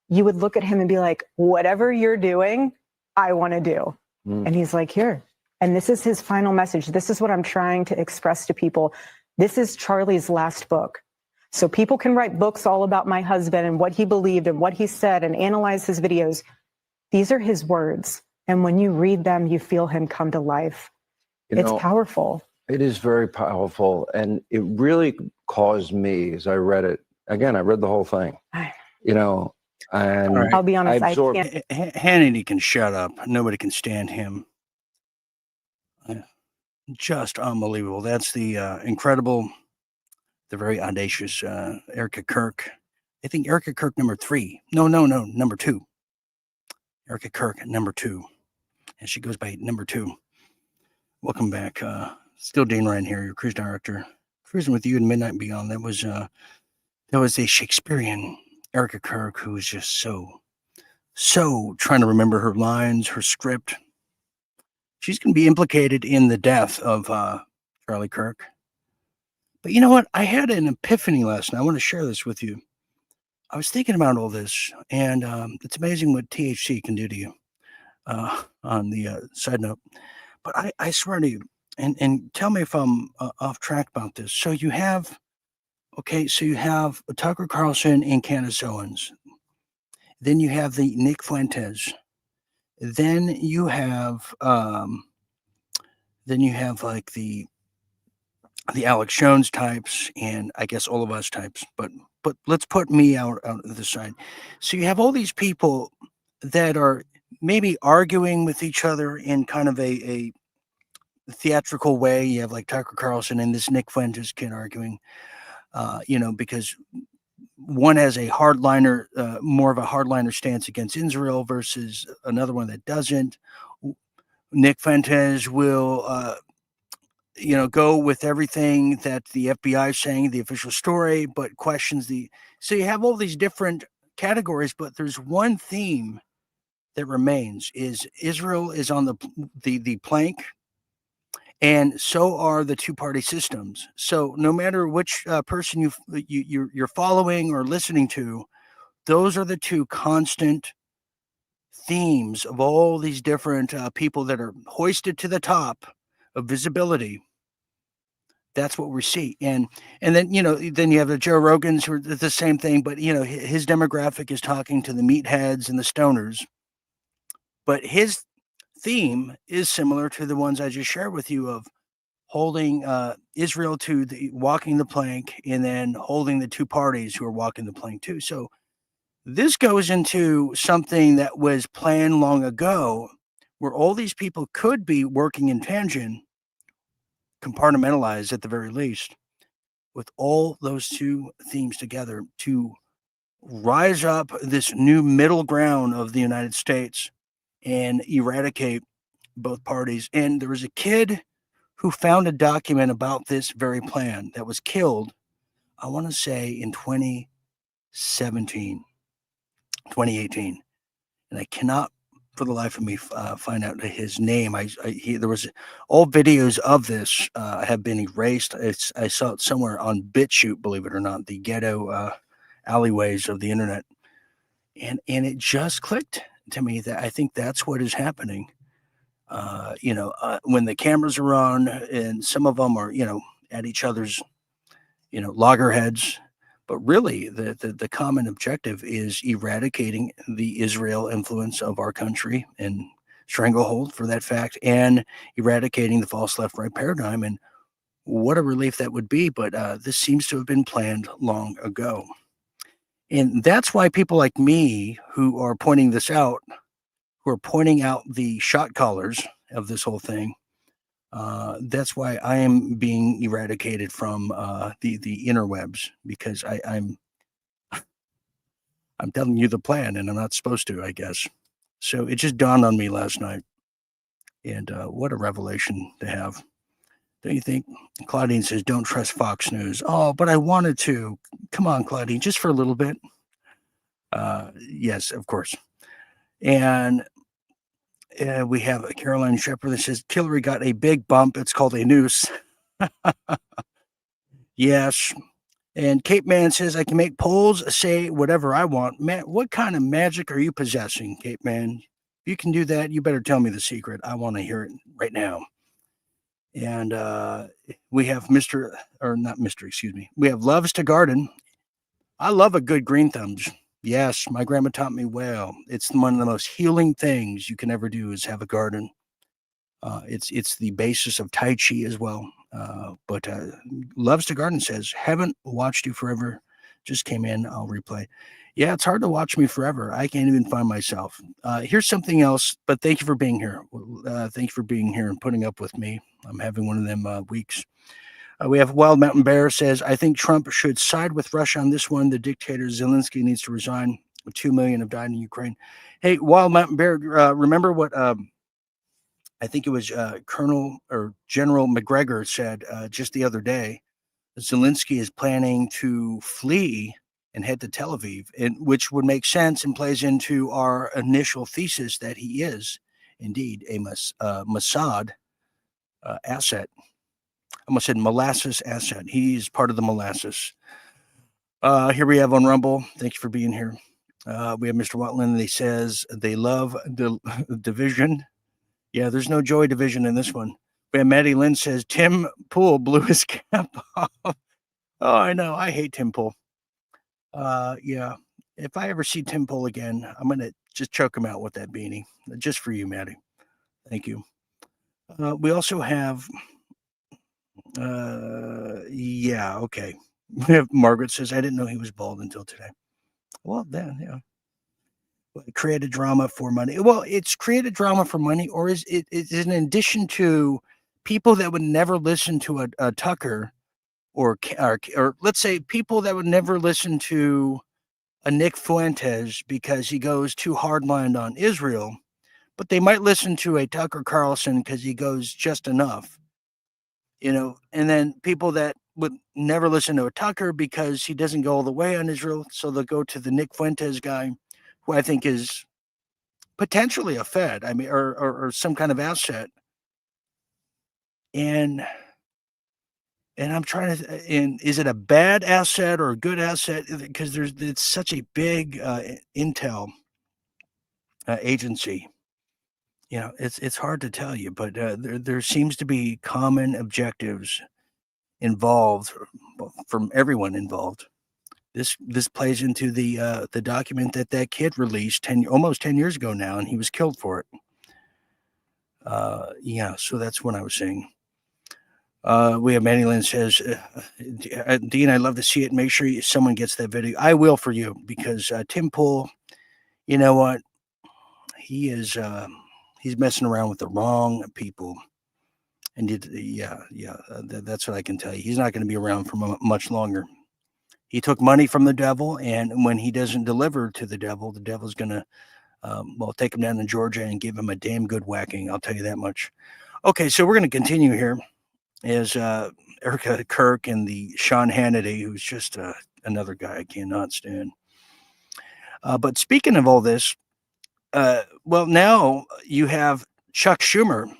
you would look at him and be like, whatever you're doing, I want to do. And he's like, here. And this is his final message. This is what I'm trying to express to people. This is Charlie's last book. So people can write books all about my husband and what he believed and what he said and analyze his videos. These are his words. And when you read them, you feel him come to life. It's powerful. It is very powerful. And it really caused me, as I read it, again, I read the whole thing, and right. I'll be honest, I absorbed. can't. Hannity can shut up. Nobody can stand him. Just unbelievable. That's the incredible, the very audacious Erica Kirk. I think Erica Kirk number 3. No, number 2. Erica Kirk number 2. And she goes by number 2. Welcome back. Still Dean Ryan here, your cruise director. Cruising with you in Midnight and Beyond. That was a Shakespearean Erica Kirk who was just so trying to remember her lines, her script. She's going to be implicated in the death of Charlie Kirk. But you know what? I had an epiphany last night. I want to share this with you. I was thinking about all this, and it's amazing what THC can do to you on the side note. But I swear to you, and tell me if I'm off track about this. So you have Tucker Carlson and Candace Owens. Then you have the Nick Fuentes. Then you have like the Alex Jones types, and I guess all of us types. But let's put me out of the side. So you have all these people that are maybe arguing with each other in kind of a theatrical way. You have like Tucker Carlson and this Nick Fuentes kid arguing, because one has a hardliner, more of a hardliner stance against Israel versus another one that doesn't. Nick Fuentes will, go with everything that the FBI is saying, the official story, but questions so you have all these different categories, but there's one theme that remains is Israel is on the plank, and so are the two-party systems. So no matter which person you're following or listening to, those are the two constant themes of all these different people that are hoisted to the top of visibility. That's what we see. And then, then you have the Joe Rogans who are the same thing, but, his demographic is talking to the meatheads and the stoners. But his theme is similar to the ones I just shared with you of holding Israel to walking the plank and then holding the two parties who are walking the plank too. So this goes into something that was planned long ago where all these people could be working in tangent, compartmentalized at the very least, with all those two themes together to rise up this new middle ground of the United States and eradicate both parties. And there was a kid who found a document about this very plan that was killed, I want to say in 2018. And I cannot for the life of me find out his name. There was all videos of this have been erased. I saw it somewhere on BitChute, believe it or not, the ghetto alleyways of the internet. And it just clicked to me that I think that's what is happening. When the cameras are on and some of them are, at each other's, loggerheads, but really the common objective is eradicating the Israel influence of our country and stranglehold for that fact, and eradicating the false left-right paradigm. And what a relief that would be. But this seems to have been planned long ago. And that's why people like me who are pointing this out, who are pointing out the shot callers of this whole thing, that's why I am being eradicated from the interwebs, because I'm telling you the plan and I'm not supposed to, I guess. So it just dawned on me last night, and what a revelation to have. Don't you think? Claudine says, don't trust Fox News. Oh, but I wanted to. Come on, Claudine, just for a little bit. Yes, of course. And We have a Caroline Shepherd that says Hillary got a big bump. It's called a noose. Yes. And Cape Man says, I can make polls say whatever I want. Man, what kind of magic are you possessing, Cape Man? If you can do that, you better tell me the secret. I want to hear it right now. And we have Mr. or not Mr. Excuse me. We have Loves to Garden. I love a good green thumbs. Yes, my grandma taught me well. It's one of the most healing things you can ever do is have a garden. It's the basis of Tai Chi as well. But Loves to Garden says, haven't watched you forever. Just came in. I'll replay. Yeah, it's hard to watch me forever. I can't even find myself. Here's something else, but thank you for being here. Thank you for being here and putting up with me. I'm having one of them weeks. We have Wild Mountain Bear says, I think Trump should side with Russia on this one. The dictator Zelensky needs to resign. 2 million have died in Ukraine. Hey, Wild Mountain Bear, remember what I think it was Colonel or General McGregor said just the other day? Zelensky is planning to flee and head to Tel Aviv, which would make sense and plays into our initial thesis that he is indeed a Mossad asset. I almost said molasses asset. He's part of the molasses. Here we have on Rumble. Thank you for being here. We have Mr. Watland. He says they love the division. Yeah, there's no joy division in this one. We have Maddie Lynn says Tim Pool blew his cap off. Oh, I know. I hate Tim Pool. Yeah. If I ever see Tim Pool again, I'm going to just choke him out with that beanie. Just for you, Maddie. Thank you. We also have, yeah, okay. Margaret says, I didn't know he was bald until today. Well, then, yeah. Created drama for money. Well, it's created drama for money, or is it in addition to people that would never listen to a Tucker or let's say people that would never listen to a Nick Fuentes because he goes too hardline on Israel, but they might listen to a Tucker Carlson because he goes just enough, and then people that would never listen to a Tucker because he doesn't go all the way on Israel, so they'll go to the Nick Fuentes guy, who I think is potentially a Fed, I mean, or some kind of asset. And I'm trying to, and is it a bad asset or a good asset? Because it's such a big intel agency. It's hard to tell you, but there seems to be common objectives involved from everyone involved. This plays into the document that kid released almost 10 years ago now, and he was killed for it. Yeah, so that's what I was saying. We have Manny Lynn says, Dean, I'd love to see it. Make sure someone gets that video. I will for you, because Tim Pool, you know what? He is he's messing around with the wrong people. And that's what I can tell you. He's not going to be around for much longer. He took money from the devil, and when he doesn't deliver to the devil's going to, take him down to Georgia and give him a damn good whacking. I'll tell you that much. Okay, so we're going to continue here. Is Erica Kirk and the Sean Hannity, who's just another guy I cannot stand. But speaking of all this, now you have Chuck Schumer,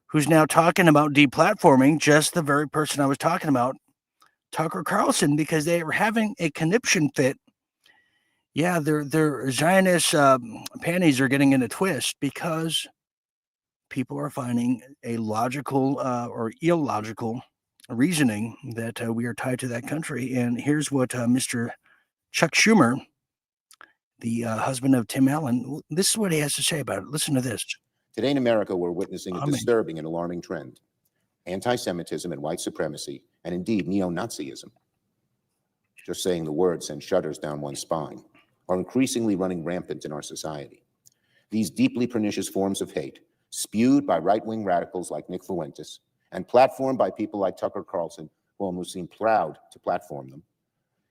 who's now talking about deplatforming just the very person I was talking about, Tucker Carlson, because they were having a conniption fit. Yeah, their Zionist panties are getting in a twist because people are finding a logical or illogical reasoning that we are tied to that country. And here's what Mr. Chuck Schumer, the husband of Tim Allen, this is what he has to say about it. Listen to this. Today in America, we're witnessing a disturbing and alarming trend. Anti-Semitism and white supremacy, and indeed neo-Nazism, just saying the word sends shudders down one's spine, are increasingly running rampant in our society. These deeply pernicious forms of hate, spewed by right-wing radicals like Nick Fuentes, and platformed by people like Tucker Carlson, who almost seem proud to platform them,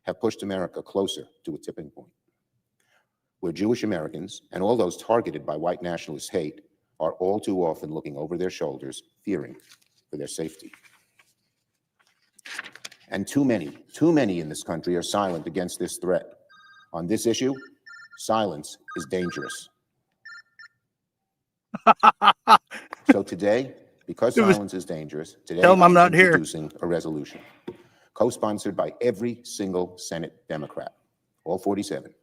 have pushed America closer to a tipping point, where Jewish Americans and all those targeted by white nationalist hate are all too often looking over their shoulders, fearing for their safety. And too many in this country are silent against this threat. On this issue, silence is dangerous. So today, because silence is dangerous, today Tell 'em I'm I'm not here. introducing a resolution co-sponsored by every single Senate Democrat, all 47,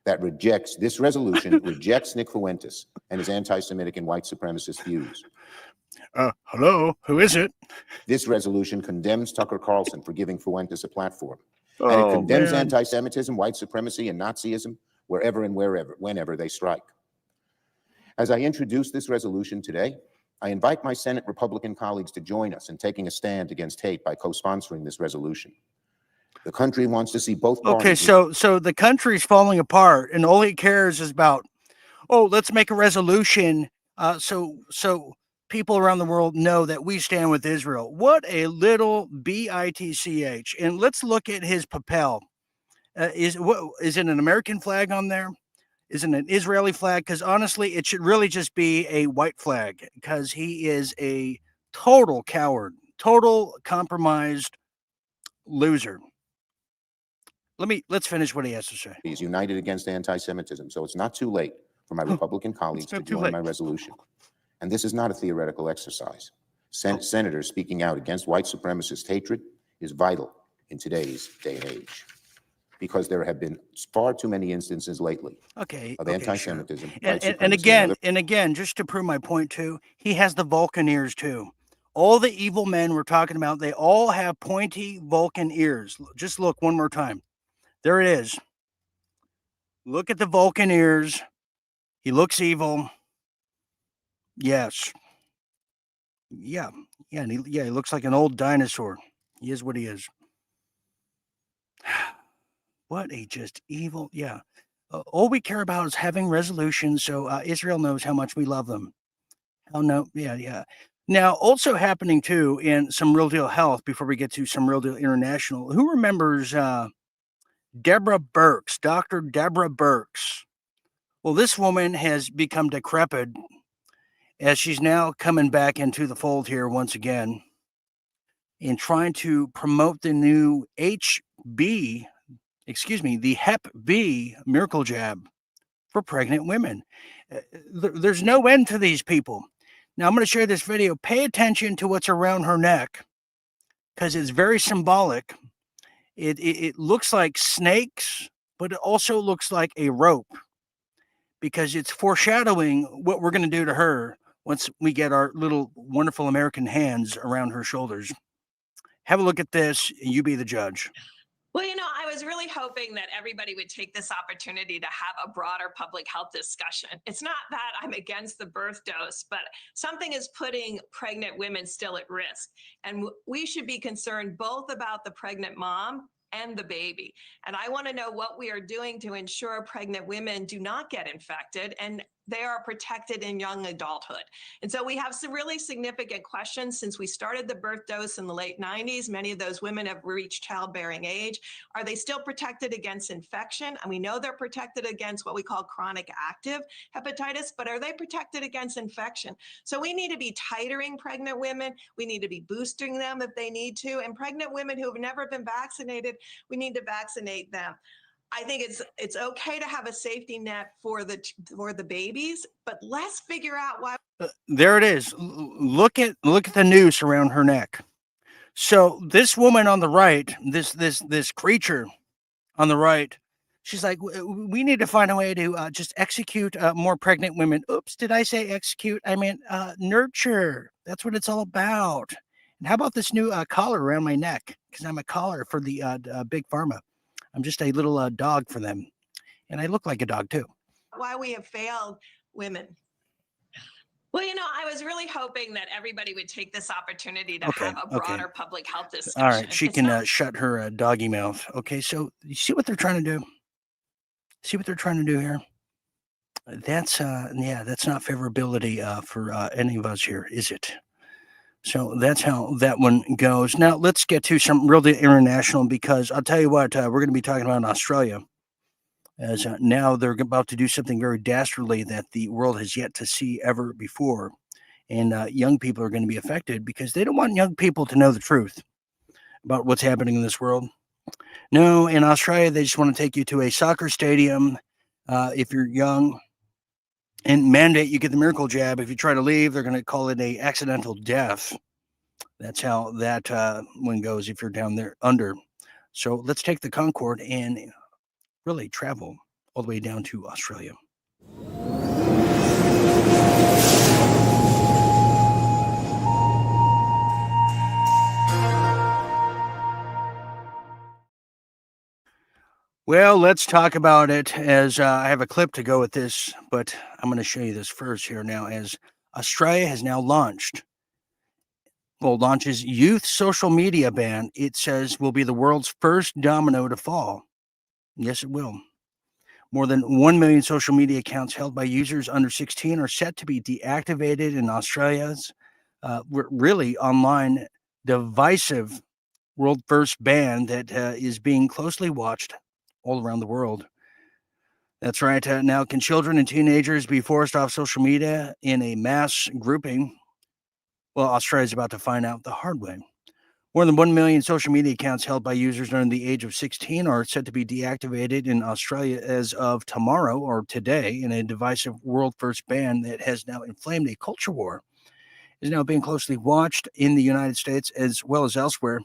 that rejects this resolution, rejects Nick Fuentes and his anti-Semitic and white supremacist views. Hello, who is it? This resolution condemns Tucker Carlson for giving Fuentes a platform. And it condemns anti-Semitism, white supremacy, and Nazism wherever and whenever they strike. As I introduce this resolution today, I invite my Senate Republican colleagues to join us in taking a stand against hate by co-sponsoring this resolution. The country wants to see both parties. Okay, so the country's falling apart, and all he cares is about, let's make a resolution so people around the world know that we stand with Israel. What a little bitch! And let's look at his papel. Is it an American flag on there? Is it an Israeli flag? Because honestly, it should really just be a white flag, because he is a total coward, total compromised loser. Let's finish what he has to say. He's united against anti-Semitism, so it's not too late for my Republican colleagues to join my resolution. And this is not a theoretical exercise. Senators speaking out against white supremacist hatred is vital in today's day and age, because there have been far too many instances lately of anti-Semitism. Sure. And again, just to prove my point too, he has the Vulcan ears too. All the evil men we're talking about, they all have pointy Vulcan ears. Just look one more time. There it is. Look at the Vulcan ears. He looks evil. Yes. Yeah. And he looks like an old dinosaur. He is what he is. What a just evil. Yeah. All we care about is having resolutions so Israel knows how much we love them. Oh, no. Yeah. Now, also happening too in some Real Deal Health, before we get to some Real Deal International, who remembers Deborah Birx, Dr. Deborah Birx? Well, this woman has become decrepit as she's now coming back into the fold here once again in trying to promote the new the Hep B miracle jab for pregnant women. There's no end to these people. Now, I'm going to share this video. Pay attention to what's around her neck, because it's very symbolic. It looks like snakes, but it also looks like a rope, because it's foreshadowing what we're going to do to her once we get our little wonderful American hands around her shoulders. Have a look at this, and you be the judge. Well, I was really hoping that everybody would take this opportunity to have a broader public health discussion. It's not that I'm against the birth dose, but something is putting pregnant women still at risk. And we should be concerned both about the pregnant mom and the baby. And I want to know what we are doing to ensure pregnant women do not get infected and they are protected in young adulthood. And so we have some really significant questions since we started the birth dose in the late 90s. Many of those women have reached childbearing age. Are they still protected against infection? And we know they're protected against what we call chronic active hepatitis, but are they protected against infection? So we need to be titering pregnant women. We need to be boosting them if they need to. And pregnant women who have never been vaccinated, we need to vaccinate them. I think it's okay to have a safety net for the babies, but let's figure out why. There it is. Look at the noose around her neck. So this woman on the right, this creature on the right, she's like, we need to find a way to just execute more pregnant women. Oops, did I say execute? I meant nurture. That's what it's all about. And how about this new collar around my neck? Because I'm a collar for the big pharma. I'm just a little dog for them. And I look like a dog too. Why we have failed women. Well, I was really hoping that everybody would take this opportunity to have a broader public health discussion. All right, she can shut her doggy mouth. Okay, so you see what they're trying to do? See what they're trying to do here? That's that's not favorability for any of us here, is it? So that's how that one goes. Now let's get to some Real Deal International, because I'll tell you what, we're going to be talking about Australia, as now they're about to do something very dastardly that the world has yet to see ever before. And young people are going to be affected because they don't want young people to know the truth about what's happening in this world. No, in Australia, they just want to take you to a soccer stadium if you're young, and mandate you get the miracle jab. If you try to leave, they're going to call it a accidental death. That's how that one goes if you're down there under. So let's take the Concorde and really travel all the way down to Australia. Well, let's talk about it as I have a clip to go with this, but I'm going to show you this first here now as Australia has now launched. Well, launches youth social media ban. It says will be the world's first domino to fall. Yes, it will. More than 1 million social media accounts held by users under 16 are set to be deactivated in Australia's really online divisive world first ban that is being closely watched all around the world. That's right. Now, can children and teenagers be forced off social media in a mass grouping? Well, Australia is about to find out the hard way. More than 1 million social media accounts held by users under the age of 16 are set to be deactivated in Australia as of tomorrow or today in a divisive world first ban that has now inflamed a culture war. Is now being closely watched in the United States as well as elsewhere.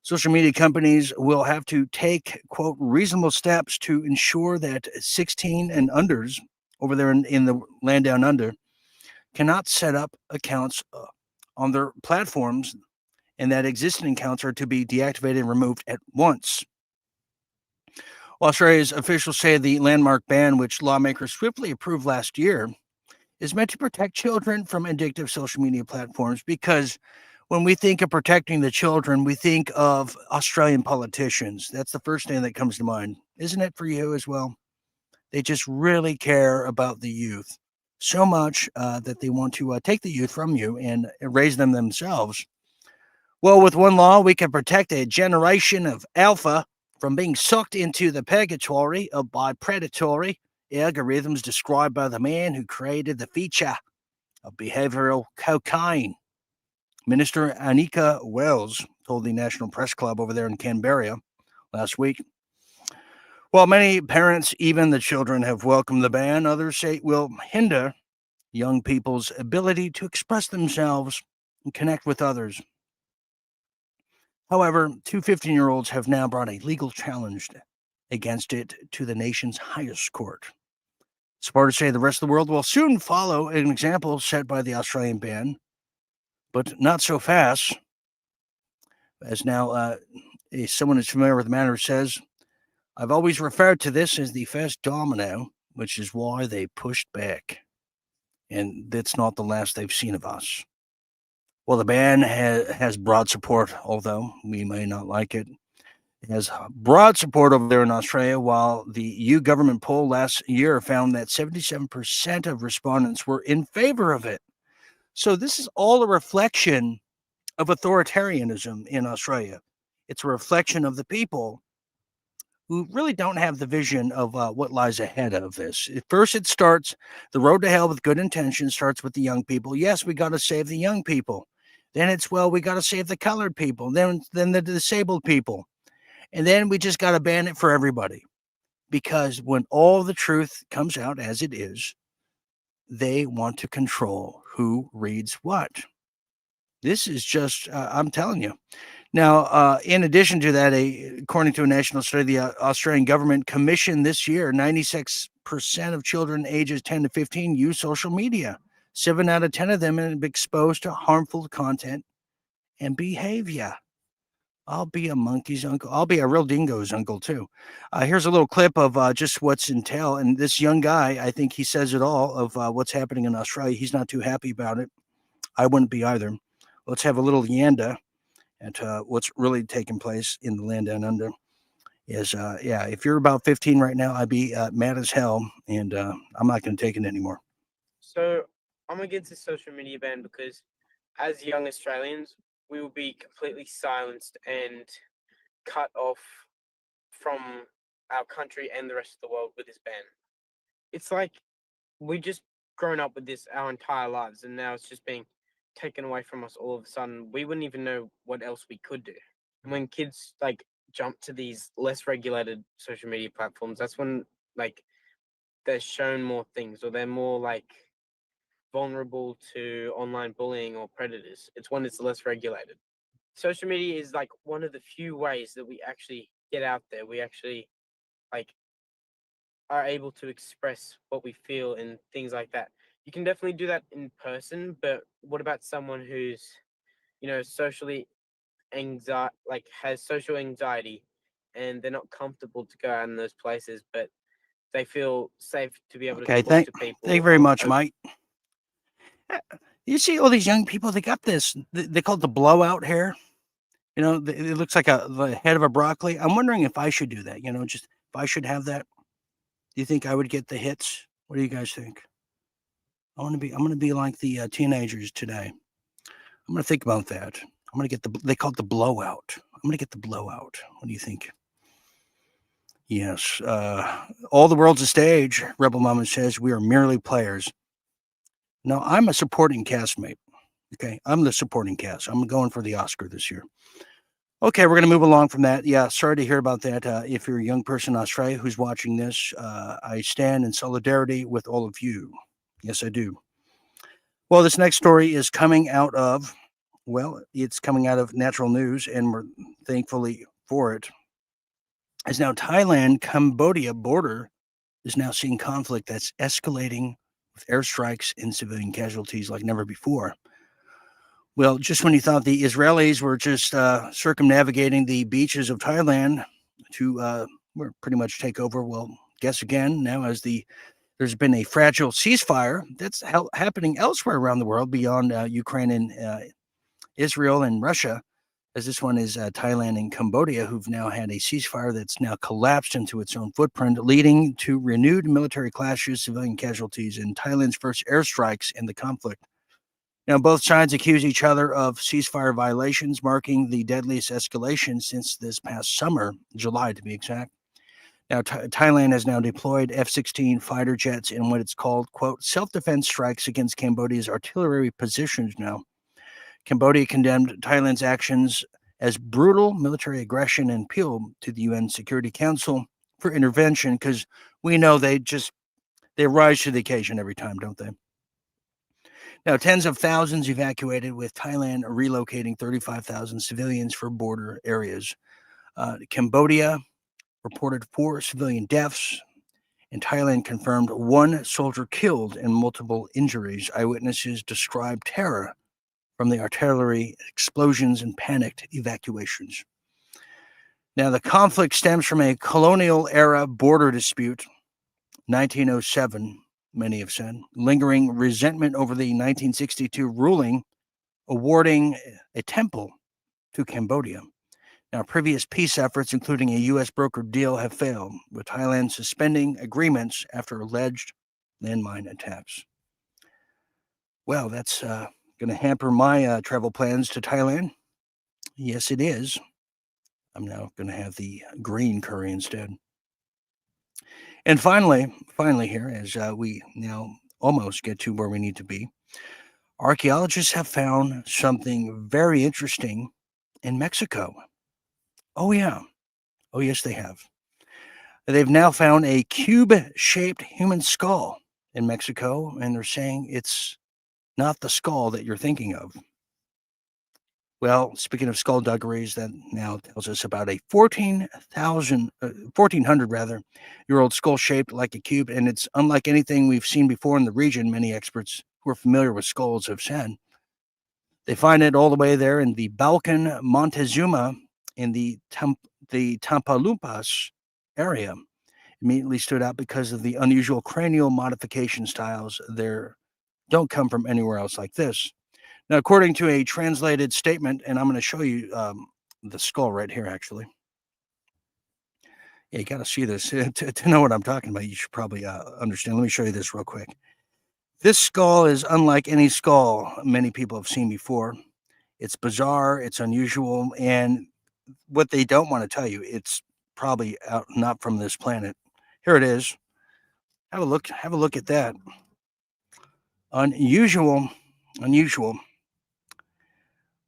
Social media companies will have to take, quote, reasonable steps to ensure that 16 and unders over there in the land down under cannot set up accounts on their platforms and that existing accounts are to be deactivated and removed at once. Australia's officials say the landmark ban, which lawmakers swiftly approved last year, is meant to protect children from addictive social media platforms because when we think of protecting the children, we think of Australian politicians. That's the first thing that comes to mind. Isn't it for you as well? They just really care about the youth so much that they want to take the youth from you and raise them themselves. Well, with one law, we can protect a generation of alpha from being sucked into the purgatory by predatory algorithms described by the man who created the feature of behavioral cocaine. Minister Anika Wells told the National Press Club over there in Canberra last week. While many parents, even the children, have welcomed the ban, others say it will hinder young people's ability to express themselves and connect with others. However, two 15-year-olds have now brought a legal challenge against it to the nation's highest court. Supporters say the rest of the world will soon follow an example set by the Australian ban, but not so fast. As now, someone who's familiar with the matter says, I've always referred to this as the first domino, which is why they pushed back. And that's not the last they've seen of us. Well, the ban has broad support, although we may not like it. It has broad support over there in Australia, while the EU government poll last year found that 77% of respondents were in favor of it. So this is all a reflection of authoritarianism in Australia. It's a reflection of the people who really don't have the vision of what lies ahead of this. First, it starts, the road to hell with good intentions starts with the young people. Yes, we got to save the young people. Then it's, well, we got to save the colored people. Then the disabled people. And then we just got to ban it for everybody. Because when all the truth comes out as it is, they want to control who reads what. This is just, I'm telling you. Now, in addition to that, according to a national study, the Australian government commissioned this year, 96% of children ages 10 to 15 use social media. 7 out of 10 of them have been exposed to harmful content and behavior. I'll be a monkey's uncle. I'll be a real dingo's uncle, too. Here's a little clip of just what's entail. And this young guy, I think he says it all of what's happening in Australia. He's not too happy about it. I wouldn't be either. Let's have a little yanda at what's really taking place in the land down under. Is, if you're about 15 right now, I'd be mad as hell, and I'm not going to take it anymore. So I'm against the social media ban because as young Australians, we will be completely silenced and cut off from our country and the rest of the world with this ban. It's like we just grown up with this our entire lives, and now it's just being taken away from us all of a sudden. We wouldn't even know what else we could do. And when kids like jump to these less regulated social media platforms, that's when like they're shown more things, or they're more like vulnerable to online bullying or predators. It's when it's less regulated. Social media is like one of the few ways that we actually get out there. We actually like are able to express what we feel and things like that. You can definitely do that in person, but what about someone who's, socially like has social anxiety and they're not comfortable to go out in those places, but they feel safe to be able to Okay, talk to people. thank you very much, Mike. You see all these young people, they got this, they call it the blowout hair. It looks like the head of a broccoli. I'm wondering if I should do that, just if I should have that. Do you think I would get the hits? What do you guys think? I'm going to be like the teenagers today. I'm going to think about that. I'm going to get they call it the blowout. I'm going to get the blowout. What do you think? Yes. All the world's a stage, Rebel Mama says. We are merely players. No, I'm a supporting castmate. Okay. I'm the supporting cast. I'm going for the Oscar this year. Okay, we're going to move along from that. Yeah, sorry to hear about that. If you're a young person in Australia who's watching this, I stand in solidarity with all of you. Yes, I do. Well, this next story is coming out of, it's coming out of Natural News, and we're thankfully for it. As now Thailand-Cambodia border is now seeing conflict that's escalating with airstrikes and civilian casualties like never before. Well, just when you thought the Israelis were just circumnavigating the beaches of Thailand to pretty much take over, well, guess again, now as there's been a fragile ceasefire that's happening elsewhere around the world beyond Ukraine and Israel and Russia, as this one is Thailand and Cambodia, who've now had a ceasefire that's now collapsed into its own footprint, leading to renewed military clashes, civilian casualties, and Thailand's first airstrikes in the conflict. Now, both sides accuse each other of ceasefire violations, marking the deadliest escalation since this past summer, July to be exact. Now, Thailand has now deployed F-16 fighter jets in what it's called, quote, self-defense strikes against Cambodia's artillery positions now. Cambodia condemned Thailand's actions as brutal military aggression and appealed to the UN Security Council for intervention because we know they rise to the occasion every time, don't they? Now, tens of thousands evacuated, with Thailand relocating 35,000 civilians for border areas. Cambodia reported 4 civilian deaths, and Thailand confirmed 1 soldier killed and multiple injuries. Eyewitnesses described terror from the artillery explosions and panicked evacuations. Now, the conflict stems from a colonial-era border dispute, 1907, many have said, lingering resentment over the 1962 ruling awarding a temple to Cambodia. Now, previous peace efforts, including a U.S. brokered deal, have failed, with Thailand suspending agreements after alleged landmine attacks. Well, that's going to hamper my travel plans to Thailand. Yes, it is. I'm now going to have the green curry instead. And finally here, as we now almost get to where we need to be, archaeologists have found something very interesting in Mexico. Oh, yeah. Oh, yes, they have. They've now found a cube-shaped human skull in Mexico, and they're saying it's not the skull that you're thinking of. Well, speaking of skullduggeries, that now tells us about a 1,400-year-old skull shaped like a cube, and it's unlike anything we've seen before in the region, many experts who are familiar with skulls have said. They find it all the way there in the Balkan Montezuma in the Tamaulipas area. Immediately stood out because of the unusual cranial modification styles. There don't come from anywhere else like this. Now, according to a translated statement, and I'm going to show you the skull right here, actually. Yeah, you got to see this. To know what I'm talking about, you should probably understand. Let me show you this real quick. This skull is unlike any skull many people have seen before. It's bizarre, it's unusual, and what they don't want to tell you, it's probably not from this planet. Here it is. Have a look at that. Unusual.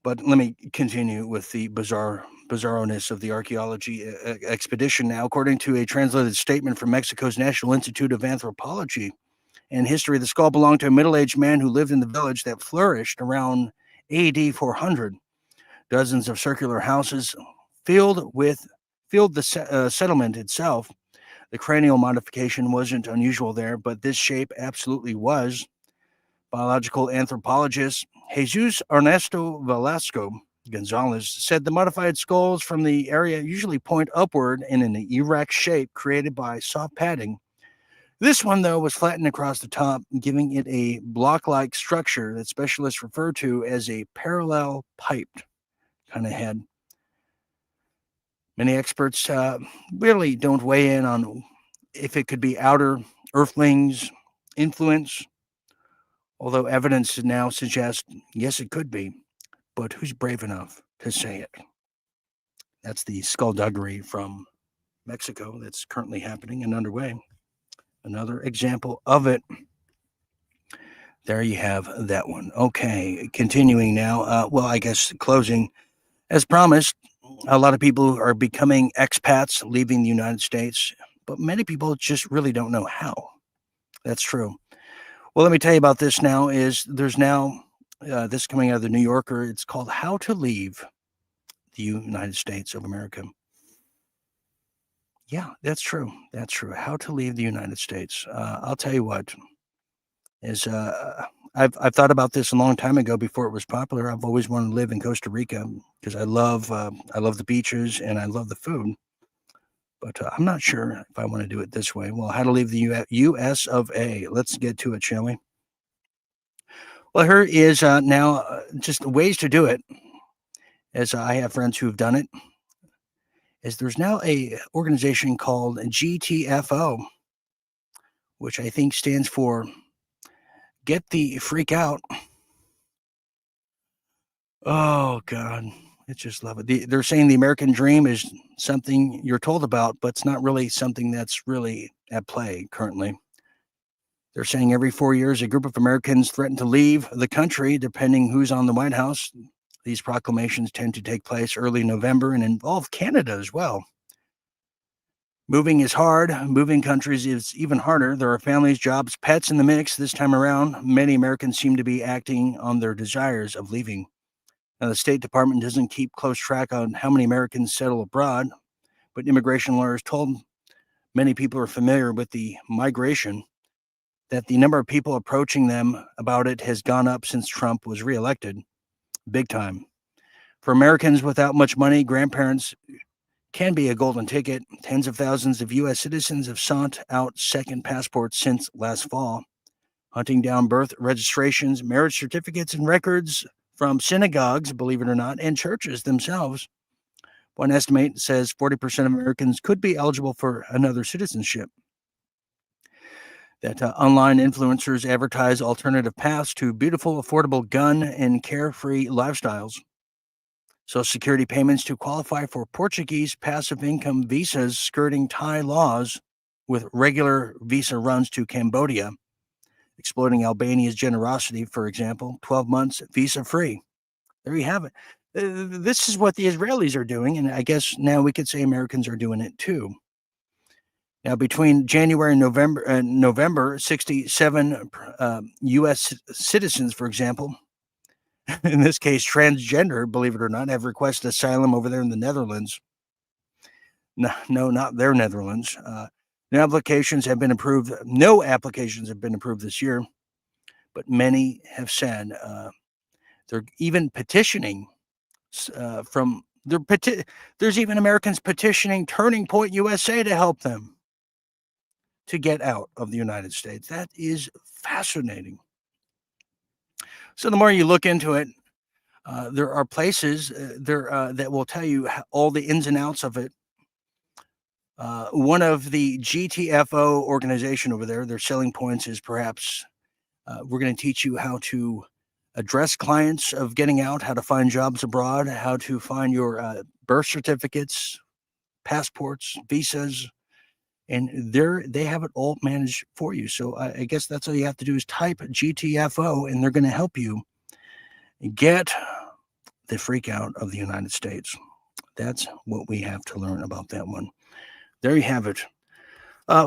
But let me continue with the bizarre bizarroness of the archaeology expedition. Now, according to a translated statement from Mexico's National Institute of Anthropology and History, the skull belonged to a middle-aged man who lived in the village that flourished around AD 400. Dozens of circular houses filled the settlement itself. The cranial modification wasn't unusual there, but this shape absolutely was. Biological anthropologist Jesus Ernesto Velasco Gonzalez said the modified skulls from the area usually point upward in an erect shape created by soft padding. This one, though, was flattened across the top, giving it a block-like structure that specialists refer to as a parallel piped kind of head. Many experts really don't weigh in on if it could be outer earthlings' influence, although evidence now suggests, yes, it could be, but who's brave enough to say it? That's the skullduggery from Mexico that's currently happening and underway. Another example of it. There you have that one. Okay, continuing now. Well, I guess closing. As promised, a lot of people are becoming expats, leaving the United States, but many people just really don't know how. That's true. Well, let me tell you about this now. There's now this coming out of the New Yorker. It's called How to Leave the United States of America. Yeah, that's true. That's true. How to Leave the United States. I'll tell you what. I've thought about this a long time ago before it was popular. I've always wanted to live in Costa Rica because I love the beaches and I love the food. But I'm not sure if I want to do it this way. Well, how to leave the U.S. of A. Let's get to it, shall we? Well, here is now just ways to do it, as I have friends who have done it, is there's now a organization called GTFO, which I think stands for Get the Freak Out. Oh, God. I just love it. They're saying the American dream is something you're told about, but it's not really something that's really at play currently. They're saying every 4 years, a group of Americans threaten to leave the country, depending who's on the White House. These proclamations tend to take place early November and involve Canada as well. Moving is hard. Moving countries is even harder. There are families, jobs, pets in the mix this time around. Many Americans seem to be acting on their desires of leaving. Now, the State Department doesn't keep close track on how many Americans settle abroad, but immigration lawyers told many people are familiar with the migration that the number of people approaching them about it has gone up since Trump was reelected. Big time. For Americans without much money, grandparents can be a golden ticket. Tens of thousands of U.S. citizens have sought out second passports since last fall, hunting down birth registrations, marriage certificates, and records from synagogues, believe it or not, and churches themselves. One estimate says 40% of Americans could be eligible for another citizenship. That online influencers advertise alternative paths to beautiful, affordable gun and carefree lifestyles. Social Security payments to qualify for Portuguese passive income visas skirting Thai laws with regular visa runs to Cambodia. Exploiting Albania's generosity, for example, 12 months visa-free. There you have it. This is what the Israelis are doing, and I guess now we could say Americans are doing it too. Now, between January and November, 67 U.S. citizens, for example, in this case transgender, believe it or not, have requested asylum over there in the Netherlands. No, not their Netherlands. No applications have been approved this year, but many have said they're even petitioning there's even Americans petitioning Turning Point USA to help them to get out of the United States. That is fascinating. So the more you look into it, there are places that will tell you all the ins and outs of it. One of the GTFO organization over there, their selling points is perhaps we're going to teach you how to address clients of getting out, how to find jobs abroad, how to find your birth certificates, passports, visas, and they have it all managed for you. So I guess that's all you have to do is type GTFO, and they're going to help you get the freak out of the United States. That's what we have to learn about that one. There you have it.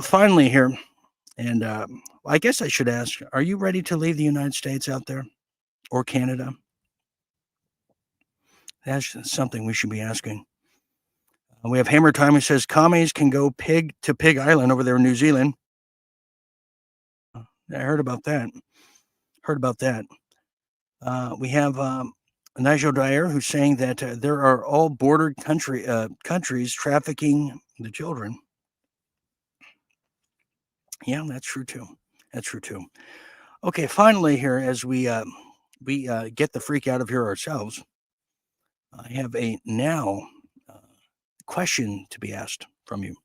Finally here, and I guess I should ask, are you ready to leave the United States out there or Canada? That's something we should be asking. We have Hammer Time who says commies can go pig to Pig Island over there in New Zealand. I heard about that. We have Nigel Dyer who's saying that there are all border countries trafficking the children. Yeah, that's true too. Okay, finally here, as we get the freak out of here ourselves, I have a question to be asked from you.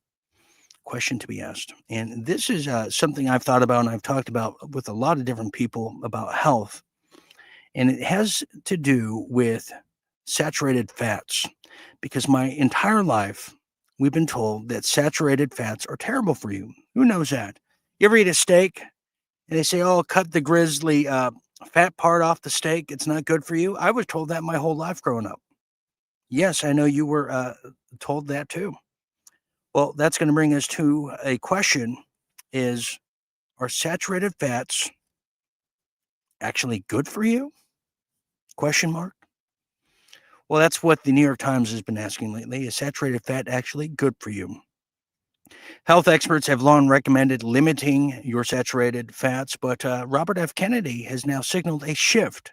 And this is something I've thought about and I've talked about with a lot of different people about health. And it has to do with saturated fats, because my entire life we've been told that saturated fats are terrible for you. Who knows that? You ever eat a steak and they say, oh, cut the grizzly fat part off the steak. It's not good for you. I was told that my whole life growing up. Yes, I know you were told that too. Well, that's going to bring us to a question: are saturated fats actually good for you? Question mark. Well, that's what the New York Times has been asking lately. Is saturated fat actually good for you? Health experts have long recommended limiting your saturated fats, but Robert F. Kennedy has now signaled a shift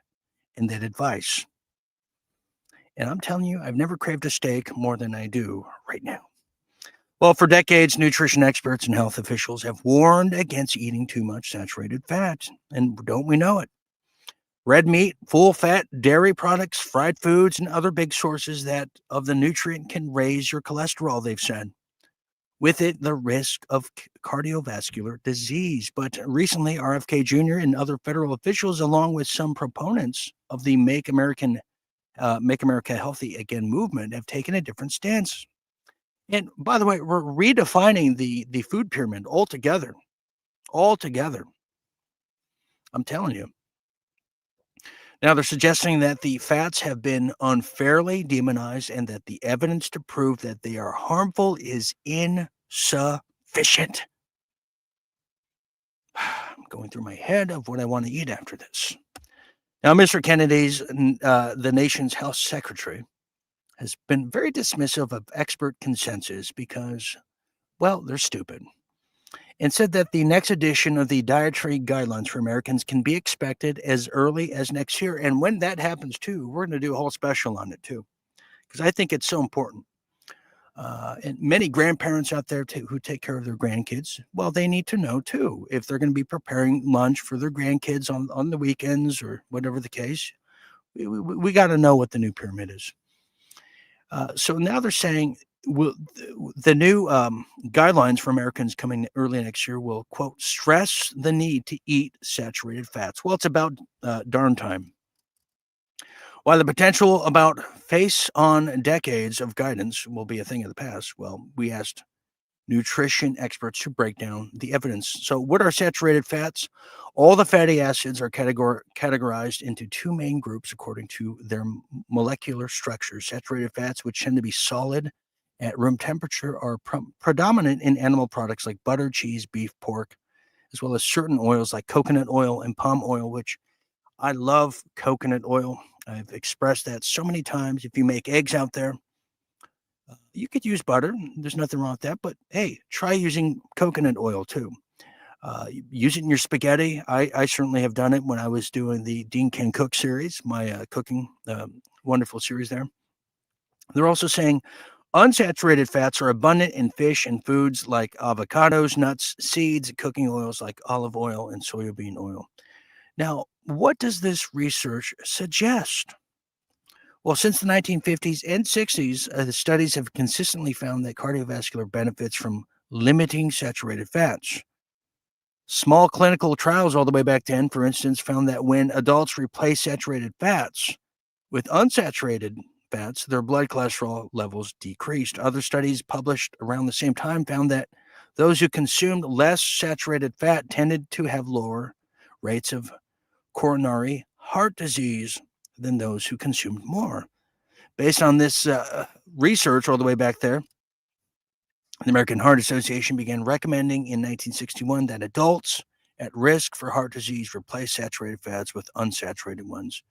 in that advice. And I'm telling you, I've never craved a steak more than I do right now. Well, for decades, nutrition experts and health officials have warned against eating too much saturated fat. And don't we know it? Red meat, full fat, dairy products, fried foods, and other big sources of the nutrient can raise your cholesterol, they've said. With it, the risk of cardiovascular disease. But recently, RFK Jr. and other federal officials, along with some proponents of the Make America Healthy Again movement, have taken a different stance. And by the way, we're redefining the food pyramid altogether. I'm telling you. Now, they're suggesting that the fats have been unfairly demonized and that the evidence to prove that they are harmful is insufficient. I'm going through my head of what I want to eat after this. Now, Mr. Kennedy's, the nation's health secretary, has been very dismissive of expert consensus because, well, they're stupid, and said that the next edition of the dietary guidelines for Americans can be expected as early as next year. And when that happens, too, we're going to do a whole special on it, too, because I think it's so important. And many grandparents out there who take care of their grandkids, well, they need to know, too, if they're going to be preparing lunch for their grandkids on the weekends or whatever the case. We got to know what the new pyramid is. So now they're saying the new guidelines for Americans coming early next year will, quote, stress the need to eat saturated fats. Well, it's about darn time. While the potential about face on decades of guidance will be a thing of the past, well, we asked nutrition experts to break down the evidence. So what are saturated fats? All the fatty acids are categorized into two main groups according to their molecular structure. Saturated fats, which tend to be solid at room temperature, are predominant in animal products like butter, cheese, beef, pork, as well as certain oils like coconut oil and palm oil, which I love coconut oil. I've expressed that so many times. If you make eggs out there, you could use butter. There's nothing wrong with that. But hey, try using coconut oil too. Use it in your spaghetti. I certainly have done it when I was doing the Dean Can Cook series, my cooking wonderful series there. They're also saying unsaturated fats are abundant in fish and foods like avocados, nuts, seeds, cooking oils like olive oil and soybean oil. Now, what does this research suggest? Well, since the 1950s and 60s, the studies have consistently found that cardiovascular benefits from limiting saturated fats. Small clinical trials all the way back then, for instance, found that when adults replace saturated fats with unsaturated fats, their blood cholesterol levels decreased. Other studies published around the same time found that those who consumed less saturated fat tended to have lower rates of coronary heart disease than those who consumed more. Based on this research all the way back there, the American Heart Association began recommending in 1961 that adults at risk for heart disease replace saturated fats with unsaturated ones.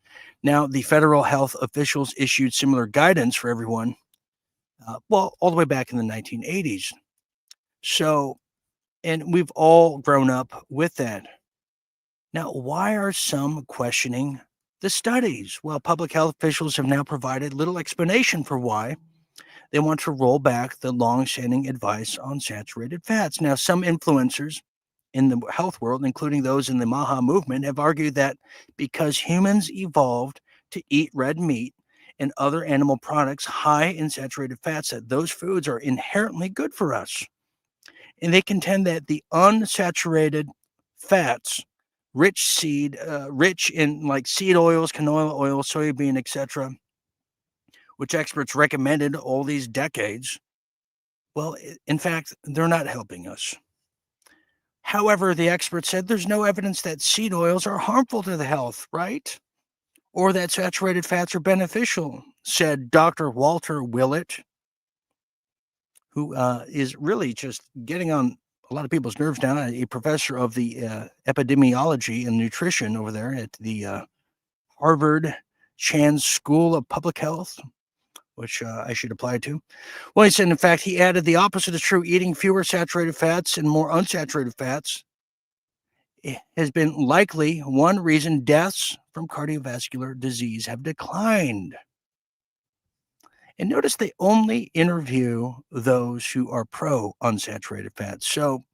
Now, the federal health officials issued similar guidance for everyone, all the way back in the 1980s. So, and we've all grown up with that. Now, why are some questioning the studies? Well, public health officials have now provided little explanation for why they want to roll back the long-standing advice on saturated fats. Now, some influencers in the health world, including those in the Maha movement, have argued that because humans evolved to eat red meat and other animal products high in saturated fats, that those foods are inherently good for us. And they contend that the unsaturated fats, rich in like seed oils, canola oil, soybean, etc., which experts recommended all these decades, well, in fact, they're not helping us. However, the experts said there's no evidence that seed oils are harmful to the health, right? Or that saturated fats are beneficial, said Dr. Walter Willett, who is really just getting on a lot of people's nerves now, a professor of the epidemiology and nutrition over there at the Harvard Chan School of Public Health, which I should apply to. Well, he said, in fact, he added the opposite is true. Eating fewer saturated fats and more unsaturated fats has been likely one reason deaths from cardiovascular disease have declined. And notice they only interview those who are pro unsaturated fats. So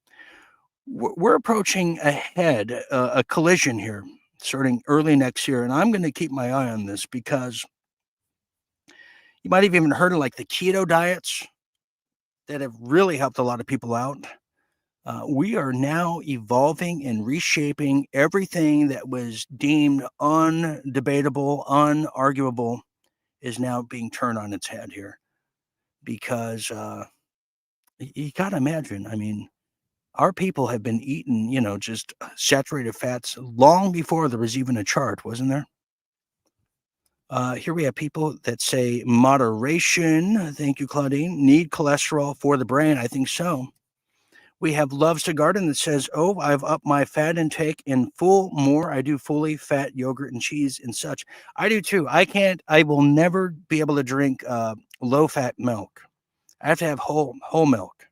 we're approaching a collision here starting early next year. And I'm going to keep my eye on this because you might have even heard of like the keto diets that have really helped a lot of people out. We are now evolving and reshaping everything that was deemed undebatable, unarguable is now being turned on its head here. Because you got to imagine, I mean, our people have been eating, just saturated fats long before there was even a chart, wasn't there? Here we have people that say moderation. Thank you, Claudine. Need cholesterol for the brain. I think so. We have Loves to Garden that says, oh, I've upped my fat intake in I do fully fat yogurt and cheese and such. I do too. I will never be able to drink low fat milk. I have to have whole milk.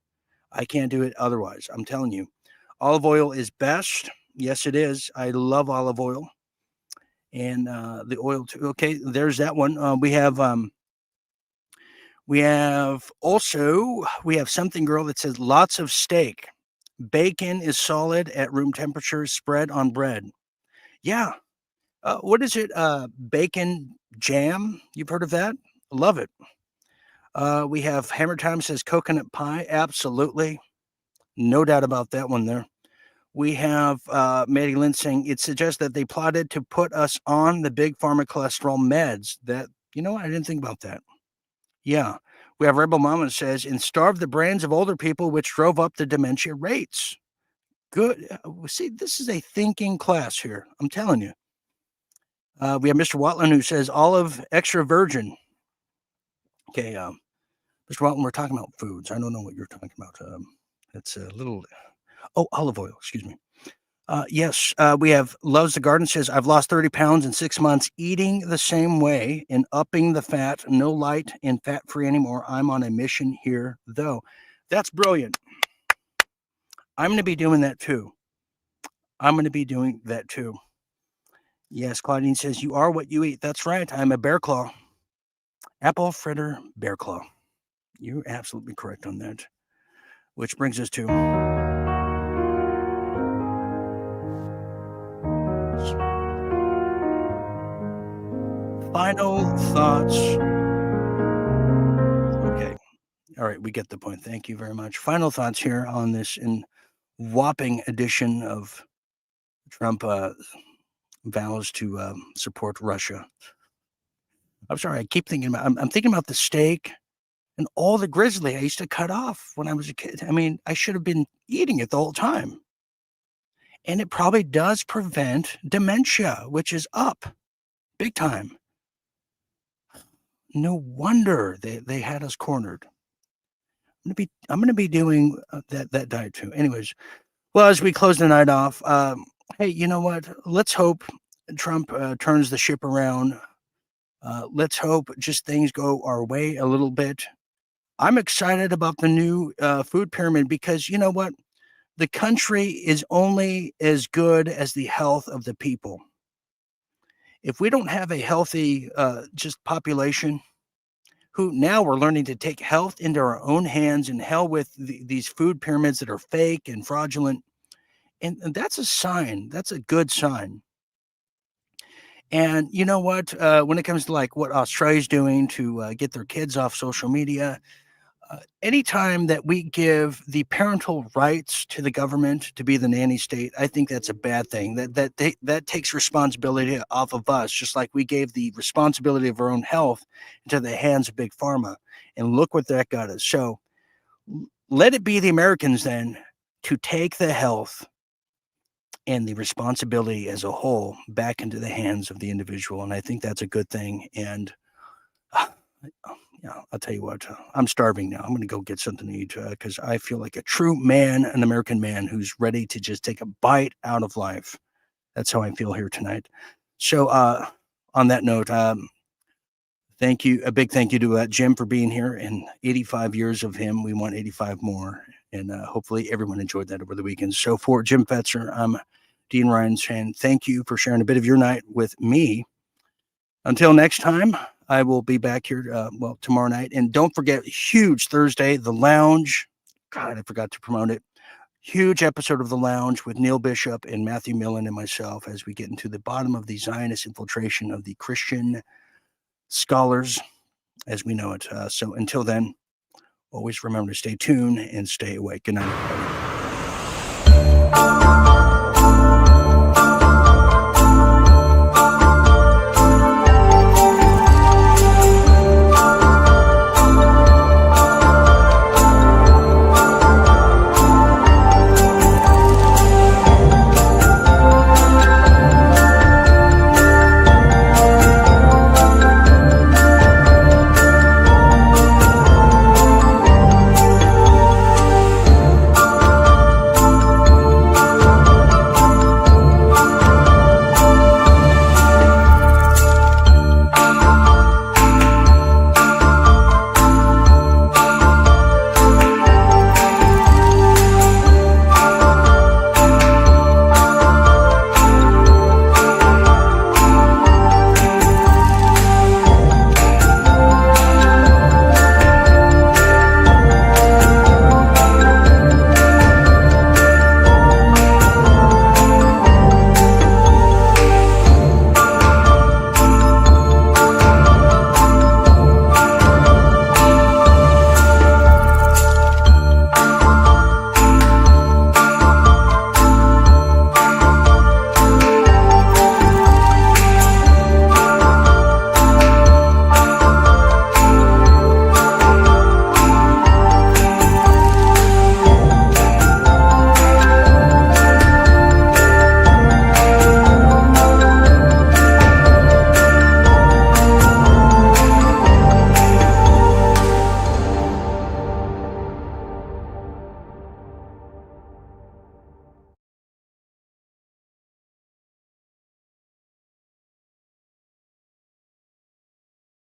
I can't do it otherwise. I'm telling you. Olive oil is best. Yes, it is. I love olive oil. And the oil too. Okay, there's that one. We have something girl that says lots of steak. Bacon is solid at room temperature, spread on bread. Yeah. What is it? Bacon jam. You've heard of that? Love it. We have Hammer Time says coconut pie. Absolutely. No doubt about that one there. We have Maddie Lynn saying it suggests that they plotted to put us on the big pharma cholesterol meds. That, I didn't think about that. Yeah. We have Rebel Mama says, and starve the brains of older people, which drove up the dementia rates. Good. See, this is a thinking class here. I'm telling you. We have Mr. Watland who says olive extra virgin. Okay. Mr. Watland, we're talking about foods. I don't know what you're talking about. It's a little... Oh, olive oil. Excuse me. Yes, we have Loves the Garden says, I've lost 30 pounds in 6 months eating the same way and upping the fat. No light and fat-free anymore. I'm on a mission here, though. That's brilliant. I'm going to be doing that, too. Yes, Claudine says, you are what you eat. That's right. I'm a bear claw. Apple fritter bear claw. You're absolutely correct on that. Which brings us to... final thoughts. Okay. All right. We get the point. Thank you very much. Final thoughts here on this whopping edition of Trump vows to support Russia. I'm sorry. I keep thinking about, I'm thinking about the steak and all the grizzly I used to cut off when I was a kid. I mean, I should have been eating it the whole time. And it probably does prevent dementia, which is up big time. No wonder they had us cornered. I'm gonna be doing that diet too. Anyways, well, as we close the night off, hey, you know what? Let's hope Trump turns the ship around. Let's hope just things go our way a little bit. I'm excited about the new food pyramid because you know what? The country is only as good as the health of the people. If we don't have a healthy just population, who now we're learning to take health into our own hands and hell with these food pyramids that are fake and fraudulent. And that's a sign. That's a good sign. And you know what? When it comes to like what Australia's doing to get their kids off social media, anytime that we give the parental rights to the government to be the nanny state, I think that's a bad thing. That takes responsibility off of us, just like we gave the responsibility of our own health into the hands of big pharma. And look what that got us. So let it be the Americans then to take the health and the responsibility as a whole back into the hands of the individual. And I think that's a good thing. And yeah, I'll tell you what, I'm starving now. I'm going to go get something to eat because I feel like a true man, an American man who's ready to just take a bite out of life. That's how I feel here tonight. So on that note, thank you. A big thank you to Jim for being here, and 85 years of him. We want 85 more. And hopefully everyone enjoyed that over the weekend. So for Jim Fetzer, I'm Dean Ryan saying thank you for sharing a bit of your night with me. Until next time, I will be back here, tomorrow night. And don't forget, huge Thursday, The Lounge. God, I forgot to promote it. Huge episode of The Lounge with Neil Bishop and Matthew Millen and myself as we get into the bottom of the Zionist infiltration of the Christian scholars as we know it. So until then, always remember to stay tuned and stay awake. Good night, everybody.